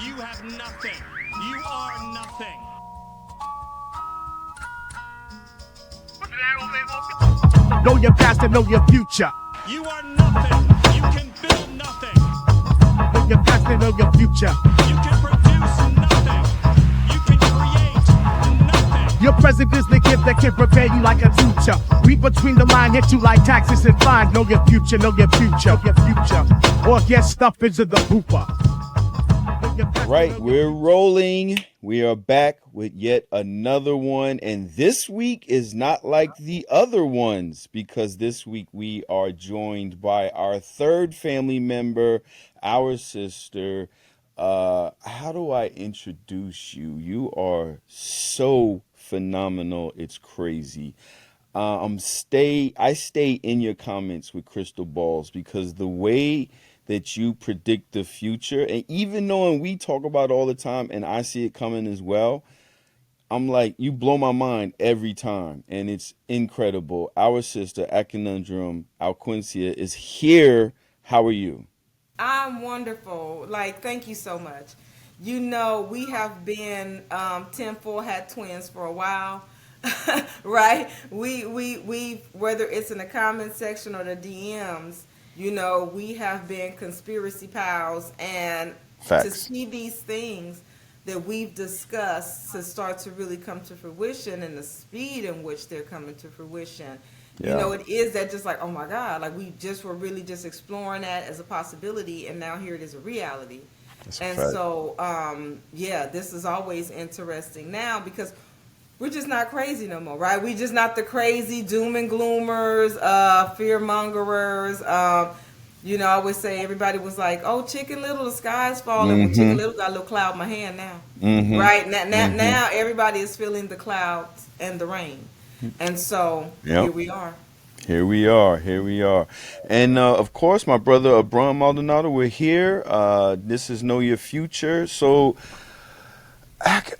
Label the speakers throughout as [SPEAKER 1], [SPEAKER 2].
[SPEAKER 1] You have nothing. You are nothing.
[SPEAKER 2] Know your past and know your future.
[SPEAKER 1] You are nothing. You can build nothing.
[SPEAKER 2] Know your past and know your future.
[SPEAKER 1] You can produce nothing. You can create nothing.
[SPEAKER 2] Your present is the gift that can prepare you like a future. Read between the line, hit you like taxes and fines. Know your future, know your future, know your future. Or get stuff into the hooper.
[SPEAKER 3] Right, we're rolling. We are back with yet another one. And this week is not like the other ones because this week we are joined by our third family member, our sister. How do I introduce you? You are so phenomenal. It's crazy. I stay in your comments with crystal balls because the way that you predict the future, and even knowing we talk about it all the time and I see it coming as well, I'm like, you blow my mind every time, and it's incredible. Our sister Akanundrum, Alquencia, is here. How are you?
[SPEAKER 4] I'm wonderful. Like, thank you so much. You know, we have been tinfoil hat twins for a while, right? We whether it's in the comment section or the DMs, you know, we have been conspiracy pals, and to
[SPEAKER 3] Facts.
[SPEAKER 4] see these things that we've discussed to start to really come to fruition and the speed in which they're coming to fruition. You know,
[SPEAKER 3] Yeah,
[SPEAKER 4] it is that just like, oh my God, like we just were really just exploring that as a possibility, and now here it is a reality.
[SPEAKER 3] that's a
[SPEAKER 4] And
[SPEAKER 3] fact.
[SPEAKER 4] so, yeah, this is always interesting now because we're just not crazy no more, right? We just not the crazy doom and gloomers, fear mongerers. You know, I would say everybody was like, "Oh, Chicken Little, the sky's falling." Well, Chicken
[SPEAKER 3] Mm-hmm.
[SPEAKER 4] Little got a little cloud in my hand now,
[SPEAKER 3] Mm-hmm.
[SPEAKER 4] right?
[SPEAKER 3] Mm-hmm.
[SPEAKER 4] Now everybody is feeling the clouds and the rain, and so here
[SPEAKER 3] Yep.
[SPEAKER 4] we are.
[SPEAKER 3] Here we are. Here we are. And of course, my brother Abram Maldonado, we're here. This is Know Your Future.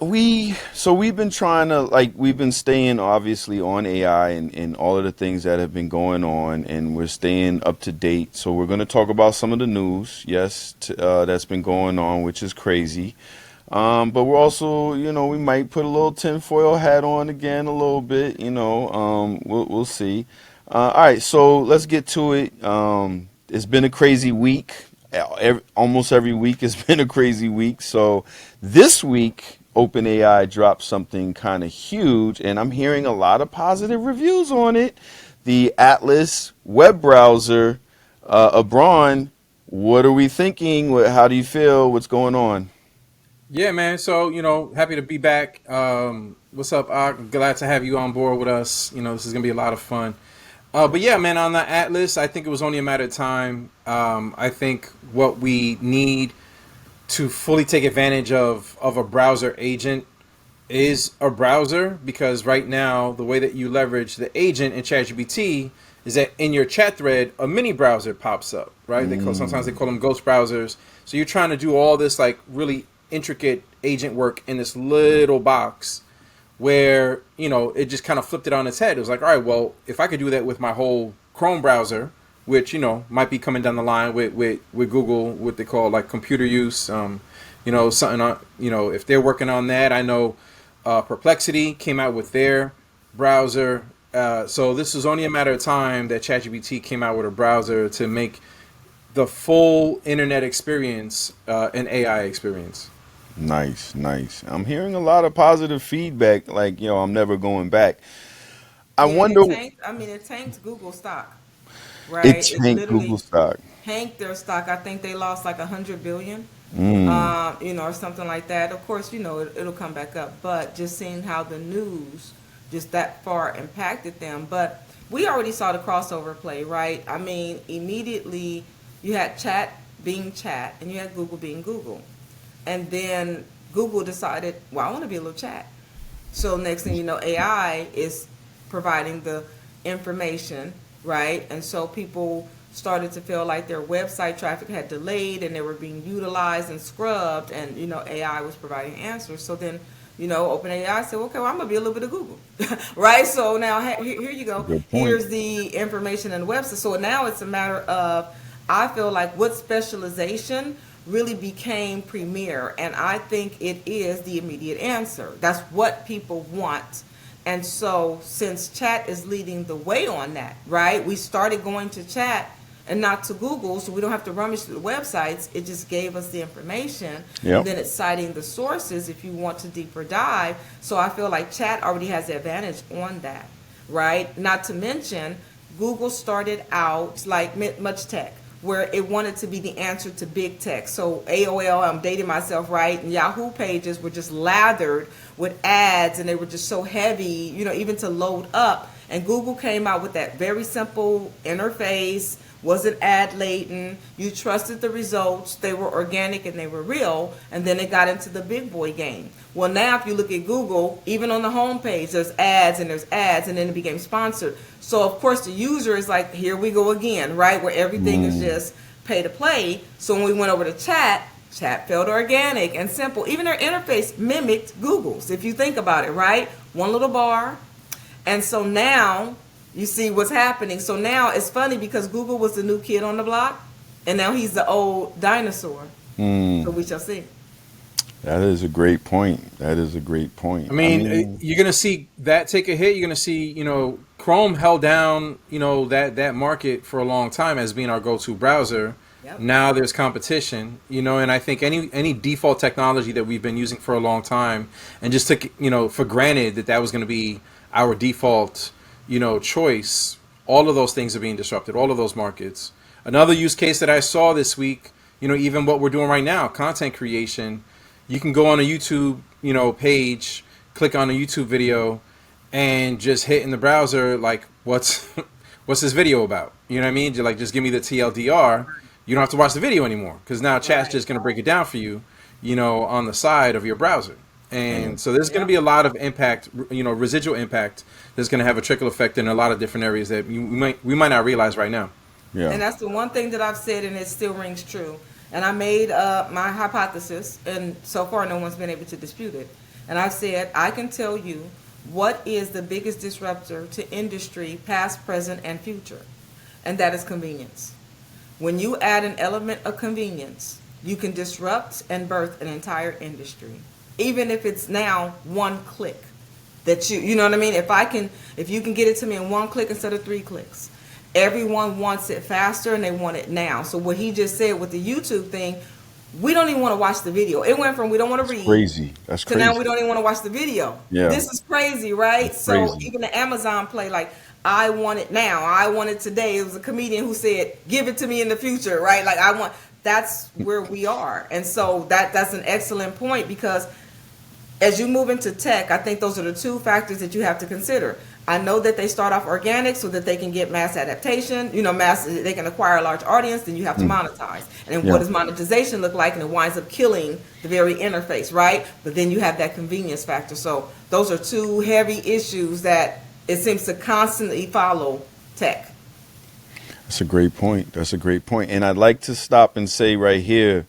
[SPEAKER 3] We've been trying to, like, we've been staying obviously on AI and all of the things that have been going on, and we're staying up to date. So we're going to talk about some of the news, yes, that's been going on, which is crazy. But we're also, we might put a little tinfoil hat on again a little bit, we'll see. All right, so let's get to it. It's been a crazy week. Almost every week has been a crazy week. So this week, OpenAI dropped something kind of huge, and I'm hearing a lot of positive reviews on it. The Atlas web browser, Abron, what are we thinking? How do you feel? What's going on?
[SPEAKER 5] Yeah, man. So, happy to be back. What's up, Ak? Glad to have you on board with us. This is going to be a lot of fun. But yeah, man, on the Atlas, I think it was only a matter of time. I think what we need to fully take advantage of a browser agent is a browser, because right now the way that you leverage the agent in ChatGPT is that in your chat thread a mini browser pops up, right? Sometimes they call them ghost browsers. So you're trying to do all this like really intricate agent work in this little box where it just kind of flipped it on its head. It was like, all right, well, if I could do that with my whole Chrome browser, which might be coming down the line with Google, what they call like computer use, something on, if they're working on that. I know Perplexity came out with their browser. So this was only a matter of time that ChatGPT came out with a browser to make the full internet experience an AI experience.
[SPEAKER 3] Nice, nice. I'm hearing a lot of positive feedback. Like, I'm never going back. I
[SPEAKER 4] Yeah, and
[SPEAKER 3] wonder,
[SPEAKER 4] it tanked Google stock,
[SPEAKER 3] it
[SPEAKER 4] right? It
[SPEAKER 3] tanked Google
[SPEAKER 4] literally
[SPEAKER 3] stock.
[SPEAKER 4] tanked their stock. I think they lost like 100 billion,
[SPEAKER 3] Mm,
[SPEAKER 4] or something like that. Of course, it'll come back up, but just seeing how the news just that far impacted them. But we already saw the crossover play, right? I mean, immediately you had chat being chat, and you had Google being Google, and then Google decided, well, I want to be a little chat. So next thing you know, AI is providing the information, right? And so people started to feel like their website traffic had delayed and they were being utilized and scrubbed, and AI was providing answers. So then, OpenAI said, okay, well, I'm gonna be a little bit of Google, right? So now here you go.
[SPEAKER 3] good point.
[SPEAKER 4] Here's the information and the website. So now it's a matter of I feel like what specialization really became premier, and I think it is the immediate answer. That's what people want. And so since chat is leading the way on that, right? We started going to chat and not to Google, so we don't have to rummage through the websites. It just gave us the information.
[SPEAKER 3] Yep.
[SPEAKER 4] And then it's citing the sources if you want to deeper dive. So I feel like chat already has the advantage on that, right? Not to mention, Google started out like much tech, where it wanted to be the answer to big tech. So AOL, I'm dating myself, right? And Yahoo pages were just lathered with ads, and they were just so heavy, you know, even to load up. And Google came out with that very simple interface, wasn't ad laden, you trusted the results, they were organic and they were real, and then it got into the big boy game. Well, now if you look at Google, even on the homepage, there's ads, and then it became sponsored. So of course the user is like, here we go again, right? Where everything is just pay to play. So when we went over to chat felt organic and simple. Even their interface mimicked Google's, if you think about it, right? One little bar. And so now you see what's happening. So now it's funny because Google was the new kid on the block, and now he's the old dinosaur. So we shall see.
[SPEAKER 3] That is a great point. That is a great point.
[SPEAKER 5] I mean, you're going to see that take a hit. You're going to see, you know, Chrome held down, you know, that market for a long time as being our go-to browser.
[SPEAKER 4] Yep.
[SPEAKER 5] Now there's competition, you know, and I think any default technology that we've been using for a long time and just took, you know, for granted that was going to be our default, you know, choice, all of those things are being disrupted, all of those markets. Another use case that I saw this week, you know, even what we're doing right now, content creation, you can go on a YouTube, you know, page, click on a YouTube video, and just hit in the browser, like, what's this video about? You know what I mean? Like, just give me the TLDR. You don't have to watch the video anymore, because now chat's just going to break it down for you, you know, on the side of your browser. And so there's going to be a lot of impact, you know, residual impact that's going to have a trickle effect in a lot of different areas that we might not realize right now.
[SPEAKER 3] Yeah.
[SPEAKER 4] And that's the one thing that I've said, and it still rings true. And I made my hypothesis, and so far no one's been able to dispute it. And I've said, I can tell you what is the biggest disruptor to industry, past, present, and future. And that is convenience. When you add an element of convenience, you can disrupt and birth an entire industry. Even if it's now one click that you know what I mean? If you can get it to me in one click instead of 3 clicks. Everyone wants it faster and they want it now. So what he just said with the YouTube thing, we don't even want to watch the video. It went from we don't want to read.
[SPEAKER 3] Crazy. That's
[SPEAKER 4] to
[SPEAKER 3] crazy.
[SPEAKER 4] now we don't even want to watch the video.
[SPEAKER 3] Yeah.
[SPEAKER 4] This is crazy, right?
[SPEAKER 3] That's
[SPEAKER 4] So
[SPEAKER 3] crazy.
[SPEAKER 4] even the Amazon play, like, I want it now. I want it today. It was a comedian who said, give it to me in the future, right? Like, that's where we are. And so that's an excellent point, because as you move into tech, I think those are the 2 factors that you have to consider. I know that they start off organic so that they can get mass adaptation, you know, they can acquire a large audience, then you have to monetize. And then what does monetization look like? And it winds up killing the very interface, right? But then you have that convenience factor. So those are 2 heavy issues that it seems to constantly follow tech.
[SPEAKER 3] That's a great point. That's a great point. And I'd like to stop and say right here,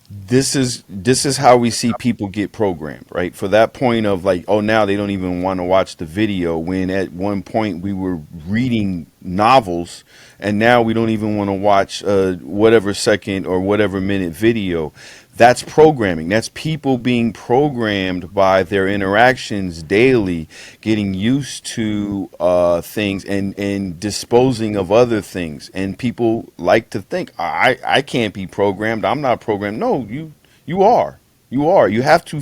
[SPEAKER 3] this is how we see people get programmed, right? For that point of like, oh, now they don't even want to watch the video, when at one point we were reading novels, and now we don't even want to watch whatever second or whatever minute video. That's programming. That's people being programmed by their interactions daily, getting used to things and disposing of other things. And people like to think, I can't be programmed. I'm not programmed. No, you are. You are. You have to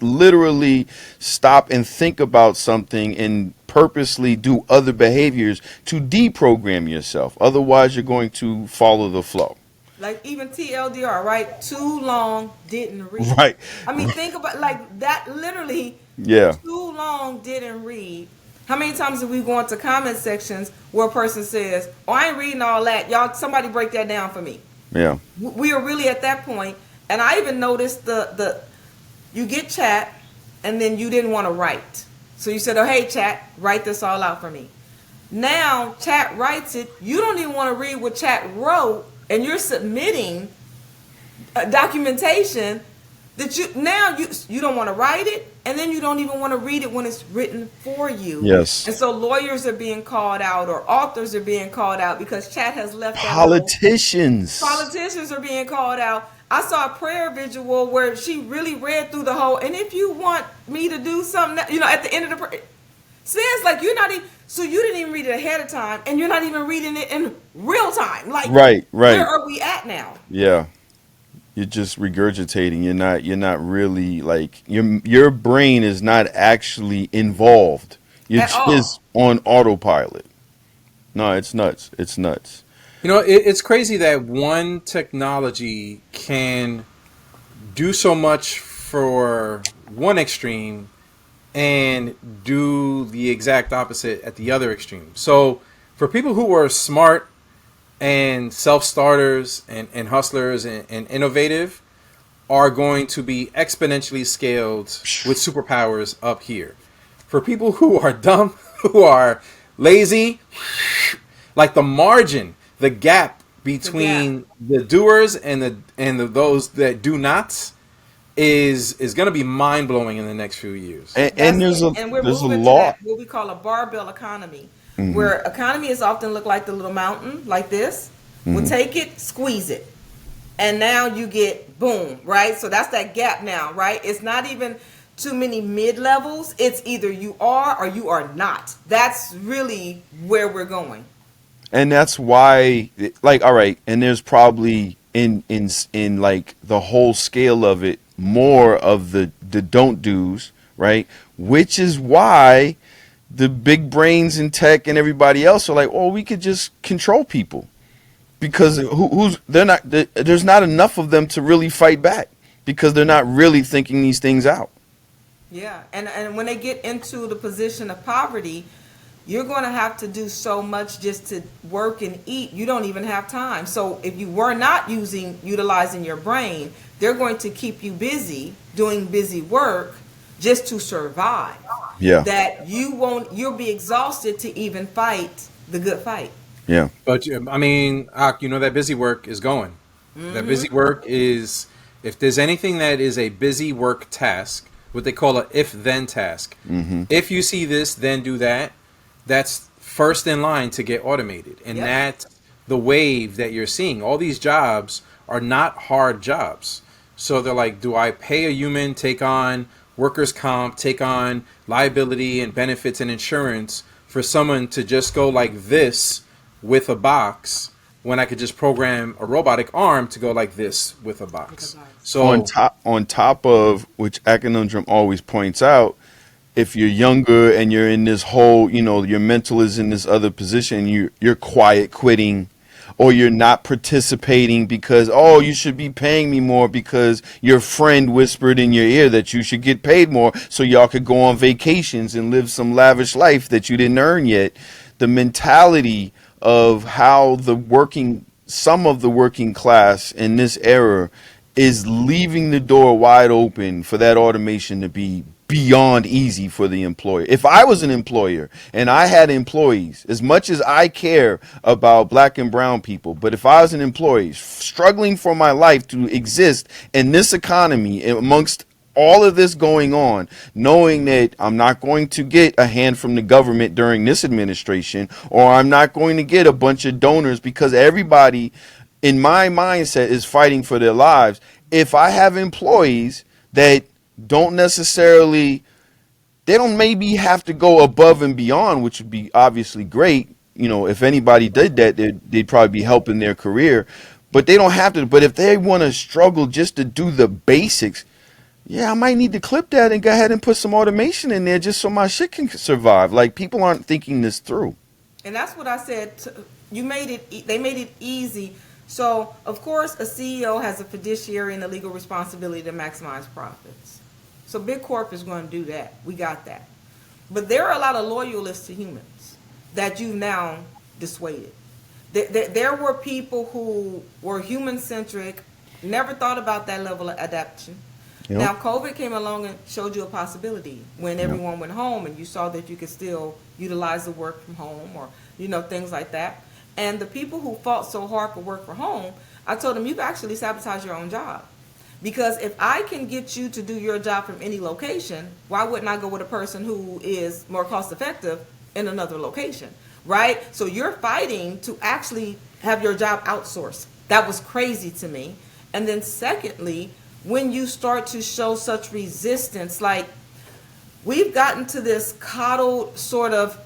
[SPEAKER 3] literally stop and think about something and purposely do other behaviors to deprogram yourself. Otherwise, you're going to follow the flow.
[SPEAKER 4] Like even TLDR, right? Too long, didn't read.
[SPEAKER 3] Right.
[SPEAKER 4] I mean, think about like that literally.
[SPEAKER 3] Yeah.
[SPEAKER 4] Too long, didn't read. How many times have we gone to comment sections where a person says, oh, I ain't reading all that. Y'all, somebody break that down for me.
[SPEAKER 3] Yeah.
[SPEAKER 4] We are really at that point. And I even noticed you get chat and then you didn't want to write. So you said, oh, hey, chat, write this all out for me. Now chat writes it. You don't even want to read what chat wrote. And you're submitting documentation, that you don't want to write it, and then you don't even want to read it when it's written for you.
[SPEAKER 3] Yes.
[SPEAKER 4] And so lawyers are being called out, or authors are being called out because chat has left that little.
[SPEAKER 3] Politicians.
[SPEAKER 4] Politicians are being called out. I saw a prayer visual where she really read through the whole, and if you want me to do something, at the end of the prayer, says like you're not even, so you didn't even read it ahead of time, and you're not even reading it in real time. Like,
[SPEAKER 3] Right.
[SPEAKER 4] where are we at now?
[SPEAKER 3] Yeah. You're just regurgitating. You're not really like your brain is not actually involved. You're
[SPEAKER 4] At all.
[SPEAKER 3] just on autopilot. No, it's nuts. It's nuts.
[SPEAKER 5] It's crazy that one technology can do so much for one extreme and do the exact opposite at the other extreme. So for people who are smart and self-starters and hustlers and innovative are going to be exponentially scaled with superpowers up here. For people who are dumb, who are lazy, like the margin, the gap between the doers and those that do not is going to be mind-blowing in the next few years.
[SPEAKER 3] And there's a
[SPEAKER 4] and we're
[SPEAKER 3] there's a
[SPEAKER 4] moving to
[SPEAKER 3] law.
[SPEAKER 4] that, what we call a barbell economy, where economy is often look like the little mountain, like this. We'll take it, squeeze it, and now you get boom, right? So that's that gap now, right? It's not even too many mid levels. It's either you are or you are not. That's really where we're going.
[SPEAKER 3] And that's why, like, all right, and there's probably in like the whole scale of it more of the don't do's, right? Which is why the big brains in tech and everybody else are like, oh, we could just control people, because there's not enough of them to really fight back, because they're not really thinking these things out.
[SPEAKER 4] Yeah, and when they get into the position of poverty, you're going to have to do so much just to work and eat. You don't even have time. So if you were not utilizing your brain, they're going to keep you busy doing busy work just to survive.
[SPEAKER 3] Yeah.
[SPEAKER 4] That you'll be exhausted to even fight the good fight.
[SPEAKER 3] Yeah.
[SPEAKER 5] But I mean, that busy work is going. That busy work is, if there's anything that is a busy work task, what they call a if-then task. If you see this, then do that. That's first in line to get automated. And that's the wave that you're seeing. All these jobs are not hard jobs. So they're like, do I pay a human, take on workers' comp, take on liability and benefits and insurance for someone to just go like this with a box, when I could just program a robotic arm to go like this with a box? So
[SPEAKER 3] on top of which Akanundrum always points out, if you're younger and you're in this whole, your mental is in this other position, you're quiet quitting, or you're not participating because, oh, you should be paying me more because your friend whispered in your ear that you should get paid more so y'all could go on vacations and live some lavish life that you didn't earn yet. The mentality of how some of the working class in this era is leaving the door wide open for that automation to be beyond easy for the employer. If I was an employer and I had employees, as much as I care about black and brown people, but if I was an employee struggling for my life to exist in this economy amongst all of this going on, knowing that I'm not going to get a hand from the government during this administration, or I'm not going to get a bunch of donors, because everybody in my mindset is fighting for their lives. If I have employees that don't necessarily, they don't maybe have to go above and beyond, which would be obviously great. If anybody did that, they'd probably be helping their career, but they don't have to. But if they want to struggle just to do the basics, yeah, I might need to clip that and go ahead and put some automation in there just so my shit can survive. Like, people aren't thinking this through.
[SPEAKER 4] And that's what I said. They made it easy. So, of course, a CEO has a fiduciary and a legal responsibility to maximize profits. So Big Corp is going to do that. We got that. But there are a lot of loyalists to humans that you've now dissuaded. There were people who were human-centric, never thought about that level of adaptation.
[SPEAKER 3] Yep.
[SPEAKER 4] Now, COVID came along and showed you a possibility when everyone went home, and you saw that you could still utilize the work from home, or, things like that. And the people who fought so hard for work from home, I told them, you've actually sabotaged your own job. Because if I can get you to do your job from any location, why wouldn't I go with a person who is more cost effective in another location, right? So you're fighting to actually have your job outsourced. That was crazy to me. And then secondly, when you start to show such resistance, like we've gotten to this coddled sort of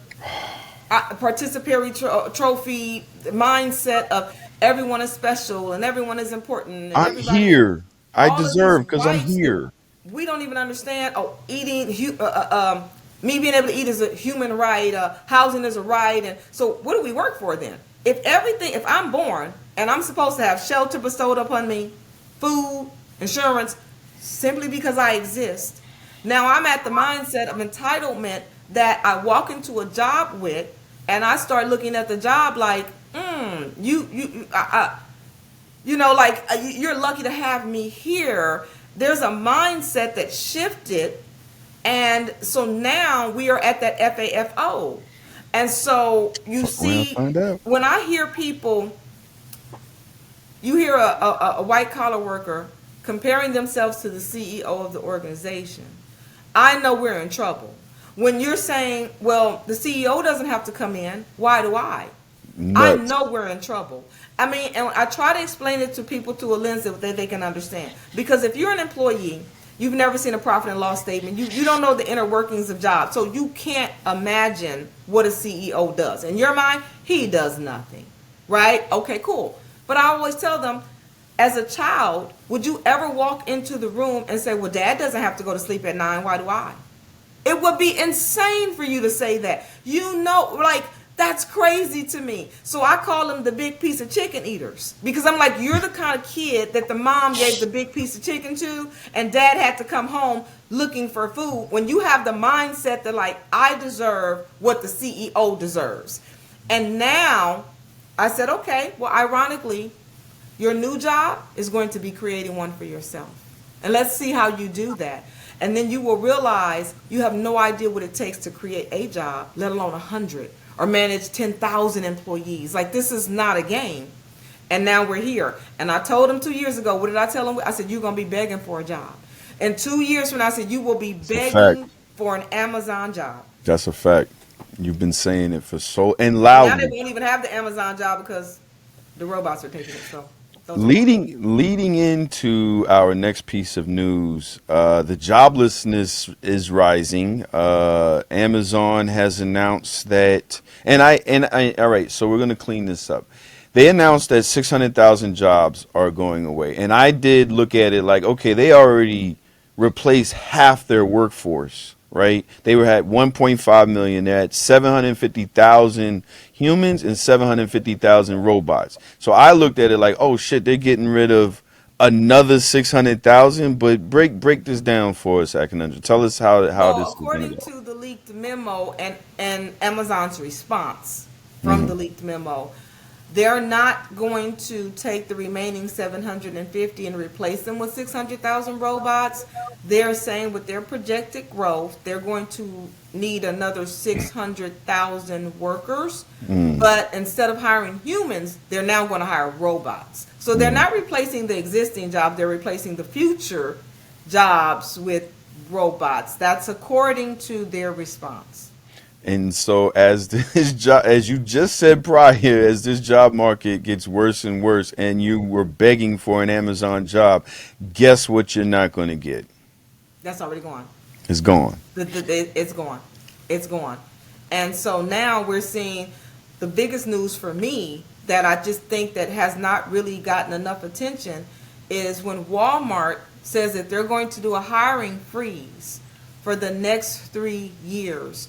[SPEAKER 4] participatory trophy mindset of everyone is special and everyone is important. And
[SPEAKER 3] I'm
[SPEAKER 4] everybody,
[SPEAKER 3] here. I
[SPEAKER 4] all of these
[SPEAKER 3] deserve because I'm
[SPEAKER 4] rights that
[SPEAKER 3] here.
[SPEAKER 4] we don't even understand. Oh, me being able to eat is a human right. Housing is a right. And so what do we work for then? If I'm born and I'm supposed to have shelter bestowed upon me, food, insurance, simply because I exist, now I'm at the mindset of entitlement that I walk into a job with, and I start looking at the job like, you're lucky to have me here. There's a mindset that shifted, and so now we are at that FAFO. And so you see,
[SPEAKER 3] find out.
[SPEAKER 4] when I hear people, you hear a white collar worker comparing themselves to the CEO of the organization, I know we're in trouble. When you're saying, well, the CEO doesn't have to come in, why do I? I
[SPEAKER 3] Nuts.
[SPEAKER 4] know we're in trouble. I mean, and I try to explain it to people through a lens that they can understand. Because if you're an employee, you've never seen a profit and loss statement, you don't know the inner workings of jobs, so you can't imagine what a CEO does. In your mind, he does nothing, right? Okay, cool. But I always tell them, as a child, would you ever walk into the room and say, well, Dad doesn't have to go to sleep at 9, why do I? It would be insane for you to say that. That's crazy to me. So I call them the big piece of chicken eaters, because I'm like, you're the kind of kid that the mom gave the big piece of chicken to, and dad had to come home looking for food. When you have the mindset that, like, I deserve what the CEO deserves. And now I said, okay, well, ironically, your new job is going to be creating one for yourself. And let's see how you do that. And then you will realize you have no idea what it takes to create a job, let alone 100, or manage 10,000 employees. Like, this is not a game. And now we're here. And I told him 2 years ago, what did I tell him? I said, you're going to be begging for a job. And 2 years from now, I said, you will be begging for an Amazon job.
[SPEAKER 3] That's a fact. You've been saying it for so and
[SPEAKER 4] Now they
[SPEAKER 3] loudly.
[SPEAKER 4] won't even have the Amazon job because the robots are taking it. So
[SPEAKER 3] Leading into our next piece of news, the joblessness is rising. Amazon has announced that, all right. So we're going to clean this up. They announced that 600,000 jobs are going away, and I did look at it like, okay, they already replaced half their workforce. Right? They were at 1.5 million. They had 750,000 humans and 750,000 robots. So I looked at it like, oh shit, they're getting rid of another 600,000. But break this down for us, Akanundrum. Tell us how this is going
[SPEAKER 4] according
[SPEAKER 3] to go.
[SPEAKER 4] to the leaked memo and Amazon's response from the leaked memo, they're not going to take the remaining 750 and replace them with 600,000 robots. They're saying with their projected growth, they're going to need another 600,000 workers. But instead of hiring humans, they're now going to hire robots. So they're not replacing the existing job, they're replacing the future jobs with robots. That's according to their response.
[SPEAKER 3] And so as this job, as you just said prior, as this job market gets worse and worse, and you were begging for an Amazon job, guess what you're not going to get?
[SPEAKER 4] That's already gone.
[SPEAKER 3] It's gone.
[SPEAKER 4] It's gone. It's gone. And so now we're seeing the biggest news for me that I just think that has not really gotten enough attention is when Walmart says that they're going to do a hiring freeze for the next 3 years.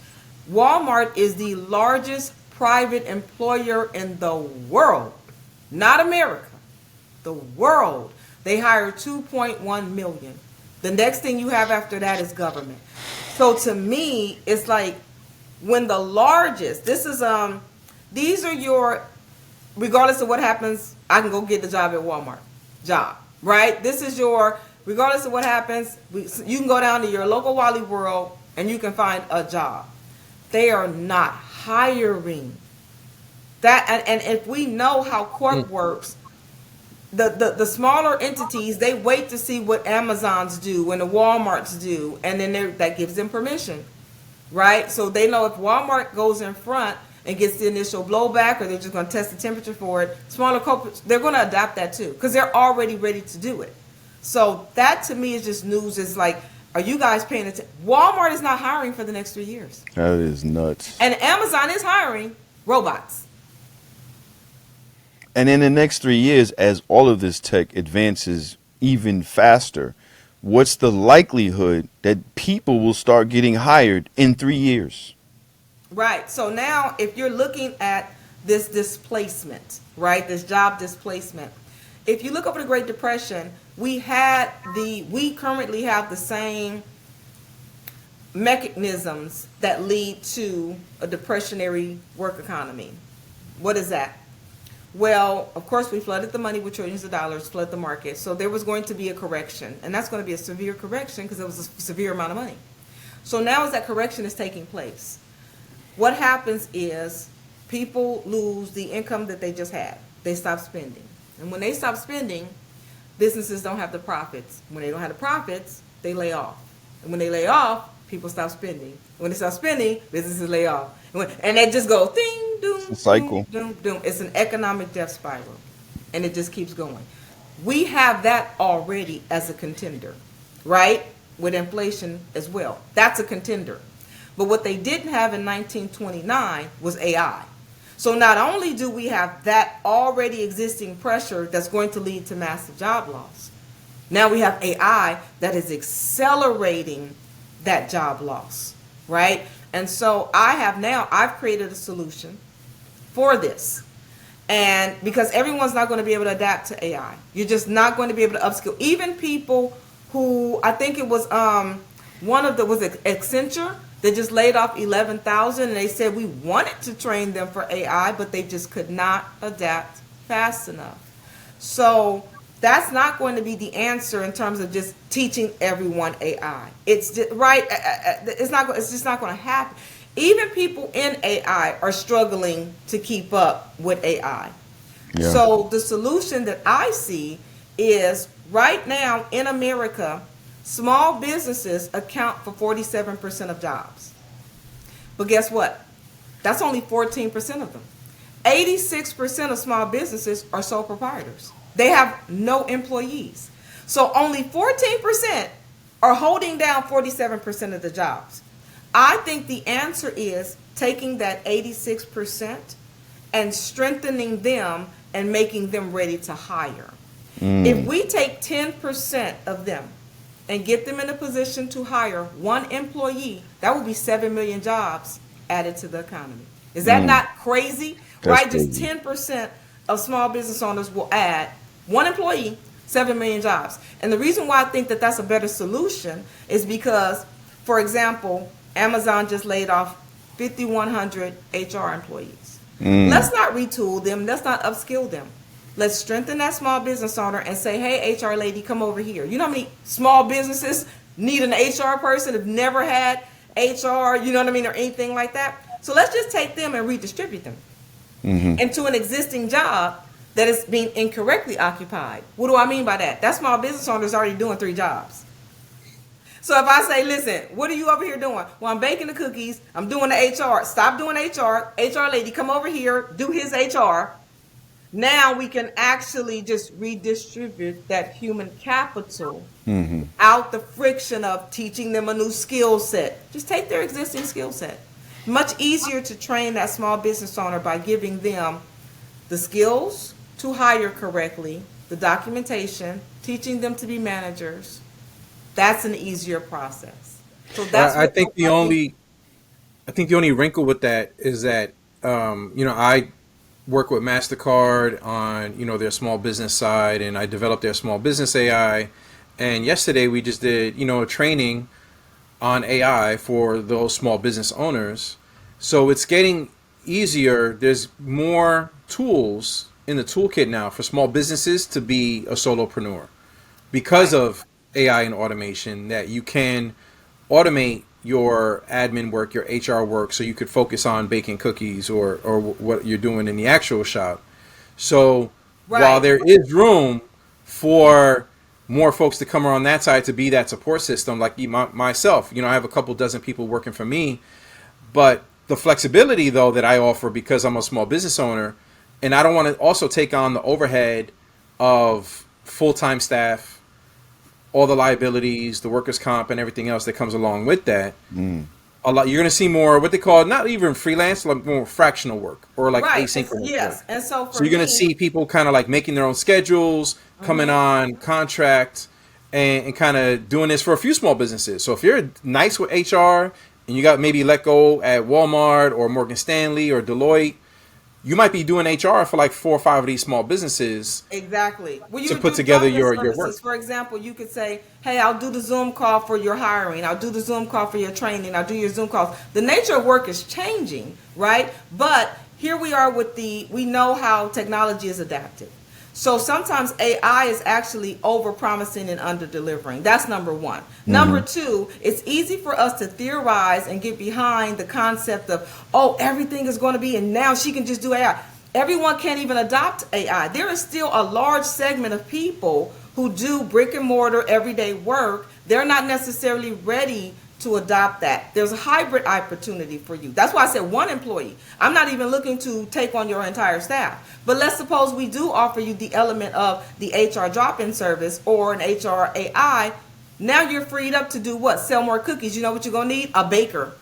[SPEAKER 4] Walmart is the largest private employer in the world, not America, the world. They hire 2.1 million. The next thing you have after that is government. So to me, it's like when the largest, these are your, regardless of what happens, I can go get the job at Walmart, job, right? This is your, regardless of what happens, you can go down to your local Wally World and you can find a job. They are not hiring. That and if we know how corp works, the smaller entities, they wait to see what Amazons do and the Walmarts do, and then that gives them permission, right? So they know if Walmart goes in front and gets the initial blowback, or they're just going to test the temperature for it, smaller corporates, they're going to adapt that too, because they're already ready to do it. So that to me is just news. It's like, are you guys paying attention? Walmart is not hiring for the next 3 years.
[SPEAKER 3] That is nuts.
[SPEAKER 4] And Amazon is hiring robots.
[SPEAKER 3] And in the next 3 years, as all of this tech advances even faster, what's the likelihood that people will start getting hired in 3 years?
[SPEAKER 4] Right. So now if you're looking at this displacement, right, this job displacement, if you look over the Great Depression, we currently have the same mechanisms that lead to a depressionary work economy. What is that? Well, of course, we flooded the money with trillions of dollars, flooded the market. So there was going to be a correction, and that's going to be a severe correction because it was a severe amount of money. So now as that correction is taking place, what happens is people lose the income that they just had. They stop spending. And when they stop spending, businesses don't have the profits. When they don't have the profits, they lay off. And when they lay off, people stop spending. When they stop spending, businesses lay off. And they just go ding, doom,
[SPEAKER 3] It's a cycle.
[SPEAKER 4] doom, doom. It's an economic death spiral. And it just keeps going. We have that already as a contender, right? With inflation as well. That's a contender. But what they didn't have in 1929 was AI. So not only do we have that already existing pressure that's going to lead to massive job loss, now we have AI that is accelerating that job loss, right? And so I've created a solution for this. And because everyone's not going to be able to adapt to AI. You're just not going to be able to upskill. Even people who, I think it was was Accenture, they just laid off 11,000, and they said we wanted to train them for AI, but they just could not adapt fast enough. So that's not going to be the answer in terms of just teaching everyone AI. It's just, right. It's just not going to happen. Even people in AI are struggling to keep up with AI.
[SPEAKER 3] Yeah.
[SPEAKER 4] So the solution that I see is right now in America, small businesses account for 47% of jobs. But guess what? That's only 14% of them. 86% of small businesses are sole proprietors. They have no employees. So only 14% are holding down 47% of the jobs. I think the answer is taking that 86% and strengthening them and making them ready to hire. If we take 10% of them and get them in a position to hire one employee, that would be 7 million jobs added to the economy. Is that not crazy?
[SPEAKER 3] That's
[SPEAKER 4] right?
[SPEAKER 3] crazy.
[SPEAKER 4] Just 10% of small business owners will add one employee, 7 million jobs. And the reason why I think that that's a better solution is because, for example, Amazon just laid off 5,100 HR employees. Let's not retool them. Let's not upskill them. Let's strengthen that small business owner and say, hey, HR lady, come over here. You know how many small businesses need an HR person, have never had HR, you know what I mean, or anything like that? So let's just take them and redistribute them into an existing job that is being incorrectly occupied. What do I mean by that? That small business owner is already doing 3 jobs. So if I say, listen, what are you over here doing? Well, I'm baking the cookies. I'm doing the HR. Stop doing HR. HR lady, come over here, do his HR. Now we can actually just redistribute that human capital out the friction of teaching them a new skill set. Just take their existing skill set. Much easier to train that small business owner by giving them the skills to hire correctly, the documentation, teaching them to be managers. That's an easier process. So that's
[SPEAKER 5] I think the only wrinkle with that is that I work with MasterCard on their small business side, and I developed their small business AI. And yesterday we just did a training on AI for those small business owners. So it's getting easier. There's more tools in the toolkit now for small businesses to be a solopreneur because of AI and automation, that you can automate your admin work, your HR work, so you could focus on baking cookies or what you're doing in the actual shop. So while
[SPEAKER 4] Right.
[SPEAKER 5] there is room for more folks to come around that side to be that support system, like myself. I have a couple dozen people working for me, but the flexibility though that I offer, because I'm a small business owner, and I don't want to also take on the overhead of full-time staff, all the liabilities, the workers' comp, and everything else that comes along with that. A lot, you're going to see more what they call not even freelance, like more fractional work or like
[SPEAKER 4] Right.
[SPEAKER 5] asynchronous work.
[SPEAKER 4] Yes. And so
[SPEAKER 5] So
[SPEAKER 4] for
[SPEAKER 5] you're going to
[SPEAKER 4] me,
[SPEAKER 5] see people kind of like making their own schedules, coming on contract, and kind of doing this for a few small businesses. So if you're nice with HR and you got maybe let go at Walmart or Morgan Stanley or Deloitte, you might be doing HR for like 4 or 5 of these small businesses
[SPEAKER 4] exactly. Well, you
[SPEAKER 5] to
[SPEAKER 4] would
[SPEAKER 5] put
[SPEAKER 4] do
[SPEAKER 5] together
[SPEAKER 4] drop-in
[SPEAKER 5] your
[SPEAKER 4] services.
[SPEAKER 5] work.
[SPEAKER 4] For example, you could say, hey, I'll do the Zoom call for your hiring. I'll do the Zoom call for your training. I'll do your Zoom calls. The nature of work is changing, right? But here we are with we know how technology is adaptive. So sometimes AI is actually over-promising and under-delivering. That's number one. Number two, it's easy for us to theorize and get behind the concept of, oh, everything is going to be, and now she can just do AI. Everyone can't even adopt AI. There is still a large segment of people who do brick and mortar everyday work. They're not necessarily ready to adopt that. There's a hybrid opportunity for you. That's why I said one employee. I'm not even looking to take on your entire staff. But let's suppose we do offer you the element of the HR drop-in service or an HR AI. Now you're freed up to do what? Sell more cookies. You know what you're going to need? A baker.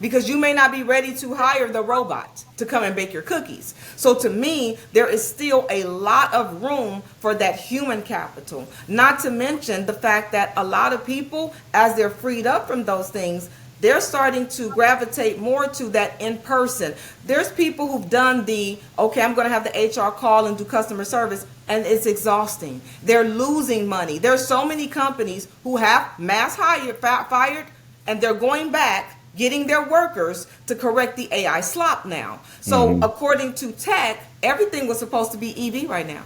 [SPEAKER 4] Because you may not be ready to hire the robot to come and bake your cookies. So to me, there is still a lot of room for that human capital. Not to mention the fact that a lot of people, as they're freed up from those things, they're starting to gravitate more to that in person. There's people who've done okay, I'm going to have the HR call and do customer service, and it's exhausting. They're losing money. There's so many companies who have mass fired, and they're going back getting their workers to correct the AI slop now. So according to tech, everything was supposed to be EV right now.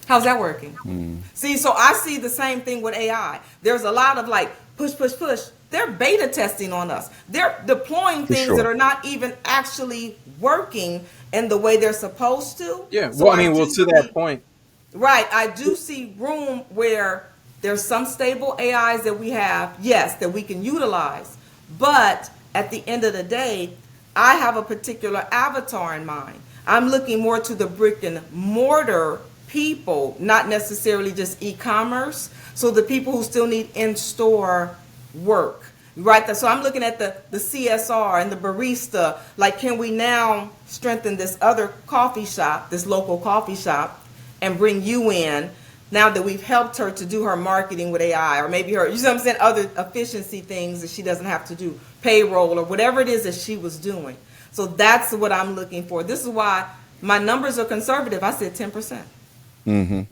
[SPEAKER 4] How's that working? See, so I see the same thing with AI. There's a lot of like push, push, push. They're beta testing on us. They're deploying things that are not even actually working in the way they're supposed to.
[SPEAKER 5] Yeah.
[SPEAKER 4] So
[SPEAKER 5] Well, I mean, to that point.
[SPEAKER 4] right, I do see room where there's some stable AIs that we have, yes, that we can utilize. But at the end of the day, I have a particular avatar in mind. I'm looking more to the brick and mortar people, not necessarily just e-commerce. So the people who still need in-store work, right? So I'm looking at the CSR and the barista. Like, can we now strengthen this other coffee shop, this local coffee shop, and bring you in now that we've helped her to do her marketing with AI, or maybe her, you know what I'm saying, other efficiency things that she doesn't have to do, payroll or whatever it is that she was doing. So that's what I'm looking for. This is why my numbers are conservative. I said 10%.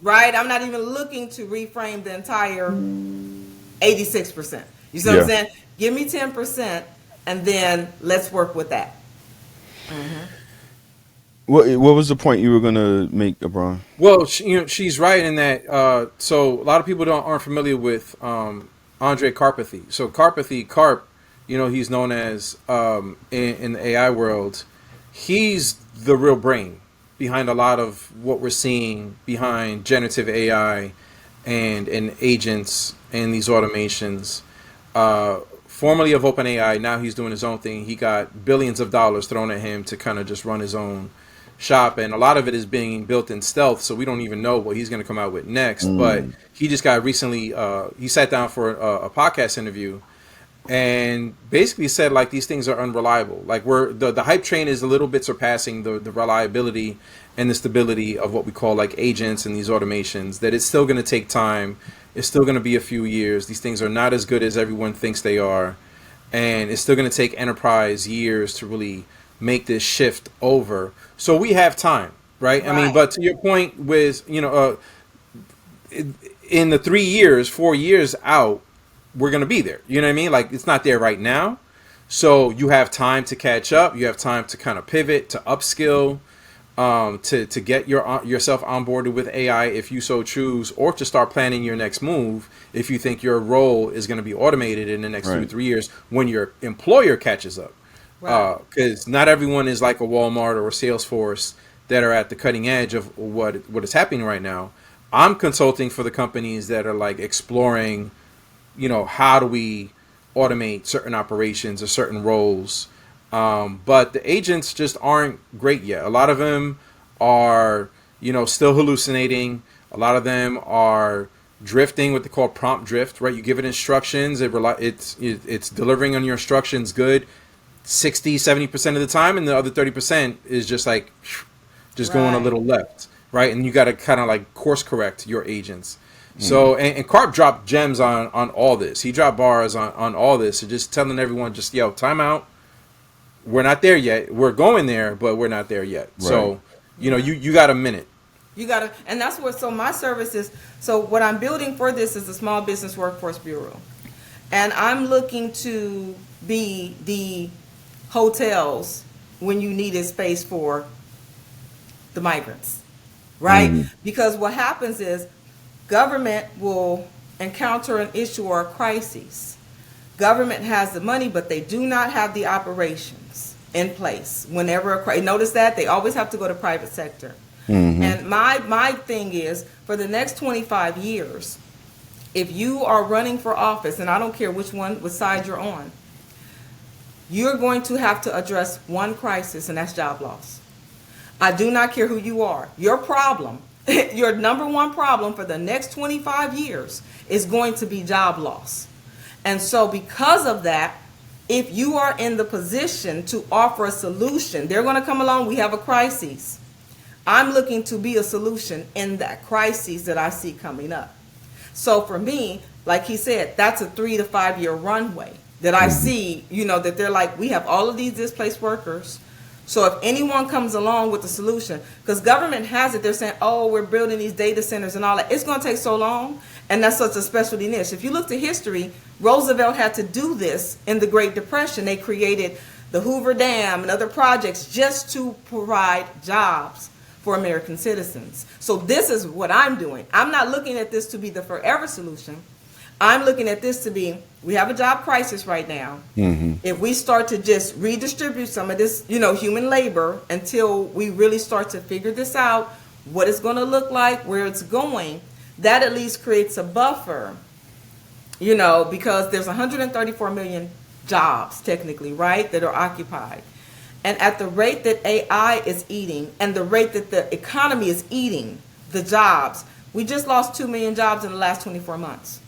[SPEAKER 4] Right? I'm not even looking to reframe the entire 86%. You see what I'm saying? Give me 10% and then let's work with that.
[SPEAKER 3] What was the point you were gonna make, Abran?
[SPEAKER 5] Well, she's right in that. So a lot of people aren't familiar with Andre Karpathy. So Karp, he's known as in the AI world, he's the real brain behind a lot of what we're seeing behind generative AI and agents and these automations. Formerly of OpenAI, now he's doing his own thing. He got billions of dollars thrown at him to kind of just run his own shop, and a lot of it is being built in stealth, so we don't even know what he's going to come out with next. But he just got recently he sat down for a podcast interview and basically said like these things are unreliable. Like the hype train is a little bit surpassing the reliability and the stability of what we call like agents and these automations, that it's still going to take time. It's still going to be a few years. These things are not as good as everyone thinks they are, and it's still going to take enterprise years to really make this shift over. So we have time, right? I mean, but to your point with, in the 3 years, 4 years out, we're going to be there. You know what I mean? Like, it's not there right now. So you have time to catch up. You have time to kind of pivot, to upskill, to get yourself onboarded with AI if you so choose, or to start planning your next move if you think your role is going to be automated in the next 2 to 3 years when your employer catches up. Because not everyone is like a Walmart or a Salesforce that are at the cutting edge of what is happening right now. I'm consulting for the companies that are like exploring, how do we automate certain operations or certain roles. But the agents just aren't great yet. A lot of them are, still hallucinating. A lot of them are drifting, what they call prompt drift, right? You give it instructions, it's delivering on your instructions good 60-70% of the time, and the other 30% is just like going a
[SPEAKER 4] Right.
[SPEAKER 5] little left, right? And you got to kind of like course correct your agents. So and Karp dropped gems on all this. He dropped bars on all this, and just telling everyone, just time out. We're not there yet. We're going there, but we're not there yet.
[SPEAKER 3] Right.
[SPEAKER 5] So you got a minute.
[SPEAKER 4] You gotta, and that's what. So my service is. So what I'm building for this is the Small Business Workforce Bureau, and I'm looking to be the hotels when you needed space for the migrants, right? Because what happens is government will encounter an issue or a crisis. Government has the money, but they do not have the operations in place. Whenever notice that they always have to go to private sector. And my thing is, for the next 25 years, if you are running for office, and I don't care which side you're on, you're going to have to address one crisis, and that's job loss. I do not care who you are. Your problem, your number one problem for the next 25 years is going to be job loss. And so because of that, if you are in the position to offer a solution, they're going to come along, we have a crisis. I'm looking to be a solution in that crisis that I see coming up. So for me, like he said, that's a 3 to 5 year runway that I see, that they're like, we have all of these displaced workers. So if anyone comes along with the solution, because government has it, they're saying, oh, we're building these data centers and all that. It's going to take so long, and that's such a specialty niche. If you look to history, Roosevelt had to do this in the Great Depression. They created the Hoover Dam and other projects just to provide jobs for American citizens. So this is what I'm doing. I'm not looking at this to be the forever solution. I'm looking at this to be, we have a job crisis right now. If we start to just redistribute some of this, human labor until we really start to figure this out, what it's going to look like, where it's going, that at least creates a buffer, because there's 134 million jobs technically, right, that are occupied. And at the rate that AI is eating and the rate that the economy is eating the jobs, we just lost 2 million jobs in the last 24 months.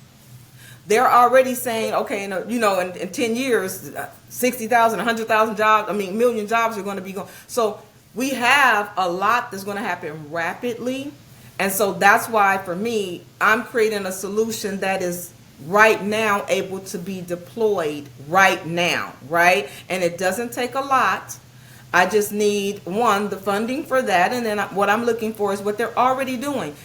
[SPEAKER 4] They're already saying, okay, in 10 years, 60,000, 100,000 jobs, million jobs are going to be gone. So we have a lot that's going to happen rapidly. And so that's why, for me, I'm creating a solution that is right now able to be deployed right now, right? And it doesn't take a lot. I just need, one, the funding for that, and then what I'm looking for is what they're already doing.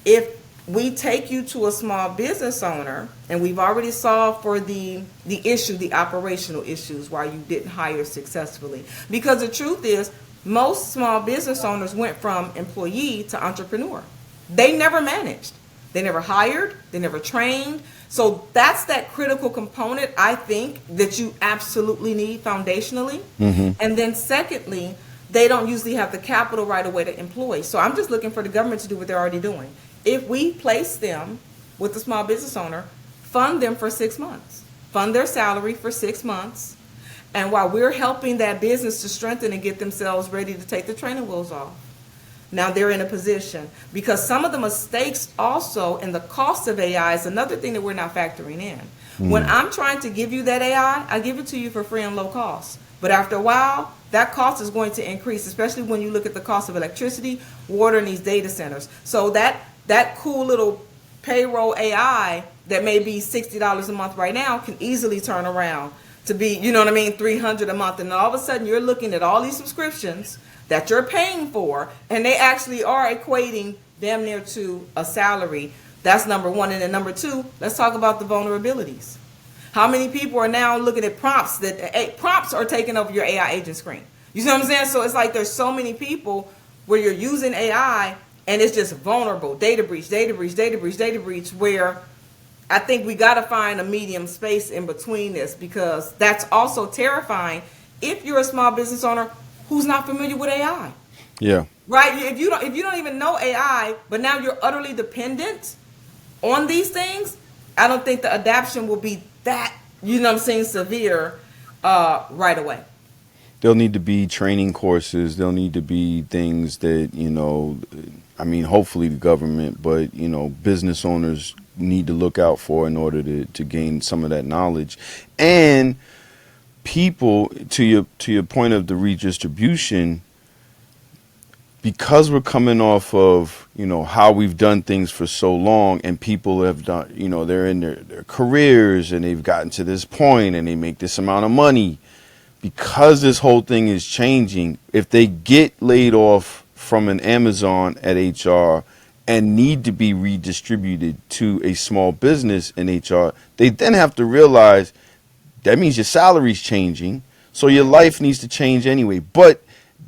[SPEAKER 4] If we take you to a small business owner, and we've already solved for the issue, the operational issues, why you didn't hire successfully. Because the truth is, most small business owners went from employee to entrepreneur. They never managed. They never hired. They never trained. So that's that critical component, I think, that you absolutely need foundationally. And then secondly, they don't usually have the capital right away to employ. So I'm just looking for the government to do what they're already doing. If we place them with the small business owner, fund them for 6 months. Fund their salary for 6 months. And while we're helping that business to strengthen and get themselves ready to take the training wheels off, now they're in a position, because some of the mistakes also in the cost of AI is another thing that we're not factoring in. When I'm trying to give you that AI, I give it to you for free and low cost. But after a while, that cost is going to increase, especially when you look at the cost of electricity, water, and these data centers. So that cool little payroll AI that may be $60 a month right now can easily turn around to be, $300 a month. And all of a sudden you're looking at all these subscriptions that you're paying for, and they actually are equating damn near to a salary. That's number one. And then number two, let's talk about the vulnerabilities. How many people are now looking at prompts that prompts are taking over your AI agent screen? You see what I'm saying? So it's like there's so many people where you're using AI and it's just vulnerable. Data breach, where I think we got to find a medium space in between this, because that's also terrifying if you're a small business owner who's not familiar with AI.
[SPEAKER 3] Yeah.
[SPEAKER 4] right? If you don't even know AI, but now you're utterly dependent on these things, I don't think the adaptation will be that, you know what I'm saying, severe right away.
[SPEAKER 3] There'll need to be training courses. There'll need to be things that, I mean, hopefully the government, but, business owners need to look out for in order to gain some of that knowledge. And people, to your point of the redistribution, because we're coming off of, how we've done things for so long, and people have done, they're in their careers and they've gotten to this point and they make this amount of money. Because this whole thing is changing, if they get laid off from an Amazon at HR and need to be redistributed to a small business in HR, they then have to realize that means your salary's changing, so your life needs to change anyway. But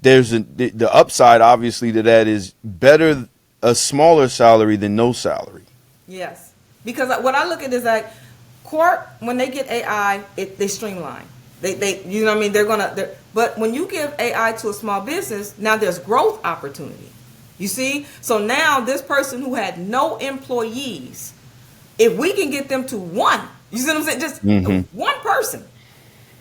[SPEAKER 3] there's the upside, obviously, to that is better a smaller salary than no salary.
[SPEAKER 4] Yes, because what I look at is like corp, when they get AI, they streamline. They you know what I mean? But when you give AI to a small business, now there's growth opportunity. You see? So now this person who had no employees, if we can get them to one, you see what I'm saying? Just one person,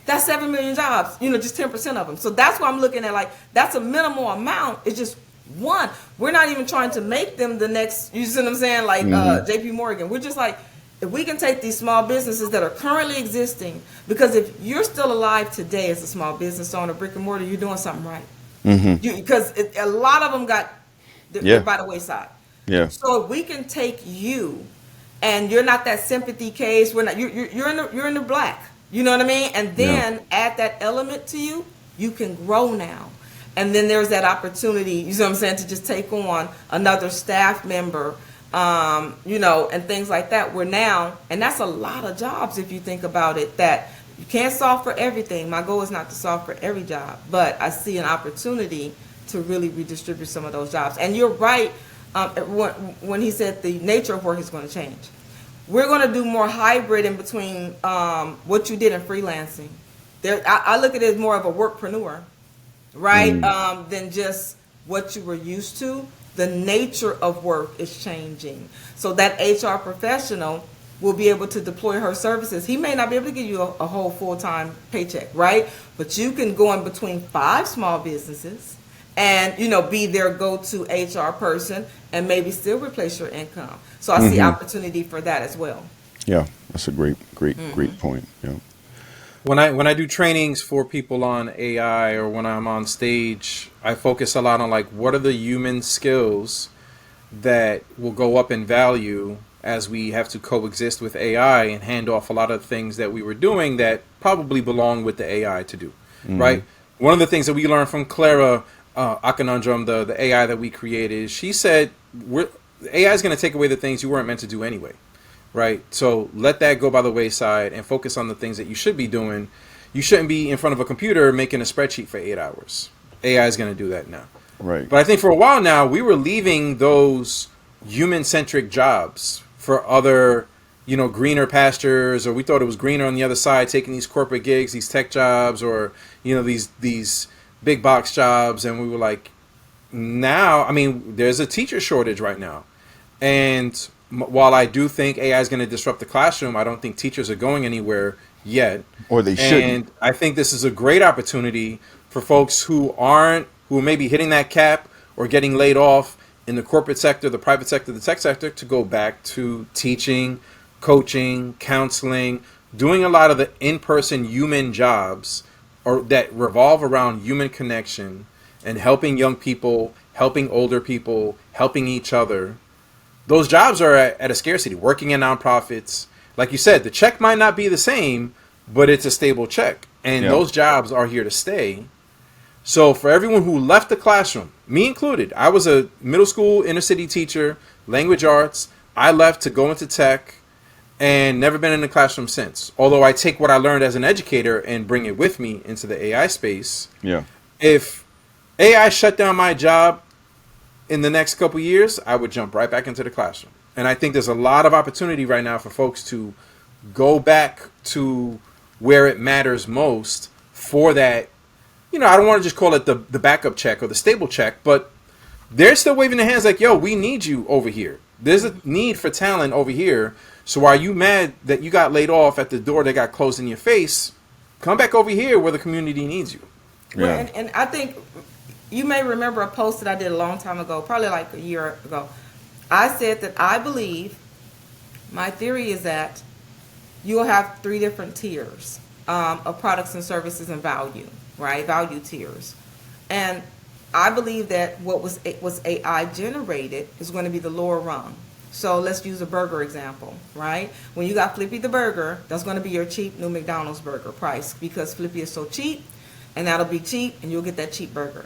[SPEAKER 4] that's 7 million jobs, just 10% of them. So that's why I'm looking at, like, that's a minimal amount. It's just one. We're not even trying to make them the next, you see what I'm saying? Like JP Morgan. We're just like, if we can take these small businesses that are currently existing, because if you're still alive today as a small business owner, brick and mortar, you're doing something right. Because a lot of them they're by the wayside.
[SPEAKER 3] Yeah.
[SPEAKER 4] So if we can take you, and you're not that sympathy case, you're in the black, you know what I mean? And then add that element to you, you can grow now. And then there's that opportunity, you know what I'm saying, to just take on another staff member, and things like that. And that's a lot of jobs if you think about it, that you can't solve for everything. My goal is not to solve for every job, but I see an opportunity to really redistribute some of those jobs. And you're right, when he said the nature of work is going to change. We're going to do more hybrid in between what you did in freelancing. I look at it as more of a work-preneur, right? Than just what you were used to. The nature of work is changing. So that HR professional will be able to deploy her services. He may not be able to give you a whole full-time paycheck, right? But you can go in between 5 small businesses and, be their go-to HR person and maybe still replace your income. So I see opportunity for that as well.
[SPEAKER 3] Yeah, that's a great point. Yeah.
[SPEAKER 5] When I do trainings for people on AI, or when I'm on stage, I focus a lot on, like, what are the human skills that will go up in value as we have to coexist with AI and hand off a lot of things that we were doing that probably belong with the AI to do, right? One of the things that we learned from Clara Akanundrum, the AI that we created, she said, AI is going to take away the things you weren't meant to do anyway. Right. So let that go by the wayside and focus on the things that you should be doing. You shouldn't be in front of a computer making a spreadsheet for 8 hours. AI is going to do that now.
[SPEAKER 3] Right.
[SPEAKER 5] But I think for a while now, we were leaving those human-centric jobs for other, greener pastures, or we thought it was greener on the other side, taking these corporate gigs, these tech jobs, or, these big box jobs. And we were like, now, I mean, there's a teacher shortage right now. And while I do think AI is going to disrupt the classroom, I don't think teachers are going anywhere yet.
[SPEAKER 3] Or they shouldn't.
[SPEAKER 5] And I think this is a great opportunity for folks who may be hitting that cap or getting laid off in the corporate sector, the private sector, the tech sector, to go back to teaching, coaching, counseling, doing a lot of the in-person human jobs that revolve around human connection and helping young people, helping older people, helping each other. Those jobs are at a scarcity. Working in nonprofits, like you said, the check might not be the same, but it's a stable check. And those jobs are here to stay. So for everyone who left the classroom, me included, I was a middle school inner city teacher, language arts. I left to go into tech and never been in the classroom since. Although I take what I learned as an educator and bring it with me into the AI space.
[SPEAKER 3] Yeah.
[SPEAKER 5] If AI shut down my job in the next couple years, I would jump right back into the classroom. And I think there's a lot of opportunity right now for folks to go back to where it matters most for that. I don't want to just call it the backup check or the stable check, but they're still waving their hands like, yo, we need you over here. There's a need for talent over here. So are you mad that you got laid off at the door that got closed in your face? Come back over here where the community needs you.
[SPEAKER 4] Well,
[SPEAKER 3] Yeah.
[SPEAKER 4] and I think you may remember a post that I did a long time ago, probably like a year ago. I said that I believe, my theory is that you'll have 3 different tiers of products and services and value, right? Value tiers. And I believe that what was AI generated is going to be the lower rung. So let's use a burger example, right? When you got Flippy the burger, that's going to be your cheap new McDonald's burger price because Flippy is so cheap, and that'll be cheap, and you'll get that cheap burger.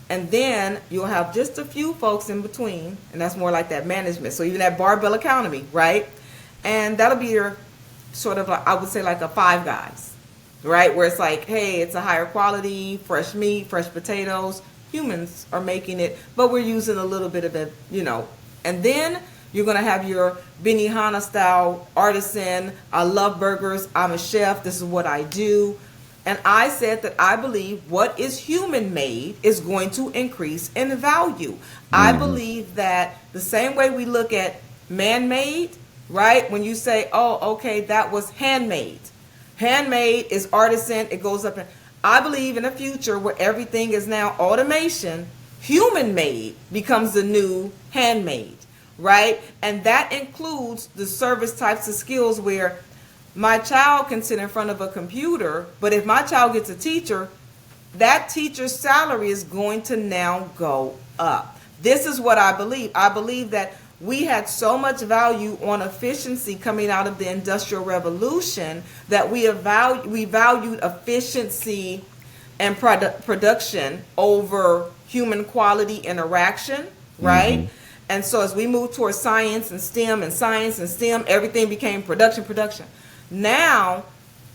[SPEAKER 4] And then you'll have just a few folks in between, and that's more like that management. So even that barbell economy, right? And that'll be your sort of, I would say, like a Five Guys, right? Where it's like, hey, it's a higher quality, fresh meat, fresh potatoes. Humans are making it, but we're using a little bit of it, And then you're going to have your Benihana style artisan. I love burgers. I'm a chef. This is what I do. And I said that I believe what is human made is going to increase in value. I believe that the same way we look at man made, right? When you say, oh, okay, that was handmade. Handmade is artisan. It goes up. I believe in a future where everything is now automation, human made becomes the new handmade, right? And that includes the service types of skills where my child can sit in front of a computer, but if my child gets a teacher, that teacher's salary is going to now go up. This is what I believe. I believe that we had so much value on efficiency coming out of the Industrial Revolution that we valued efficiency and production over human quality interaction, right? And so as we move towards science and STEM, everything became production. Now,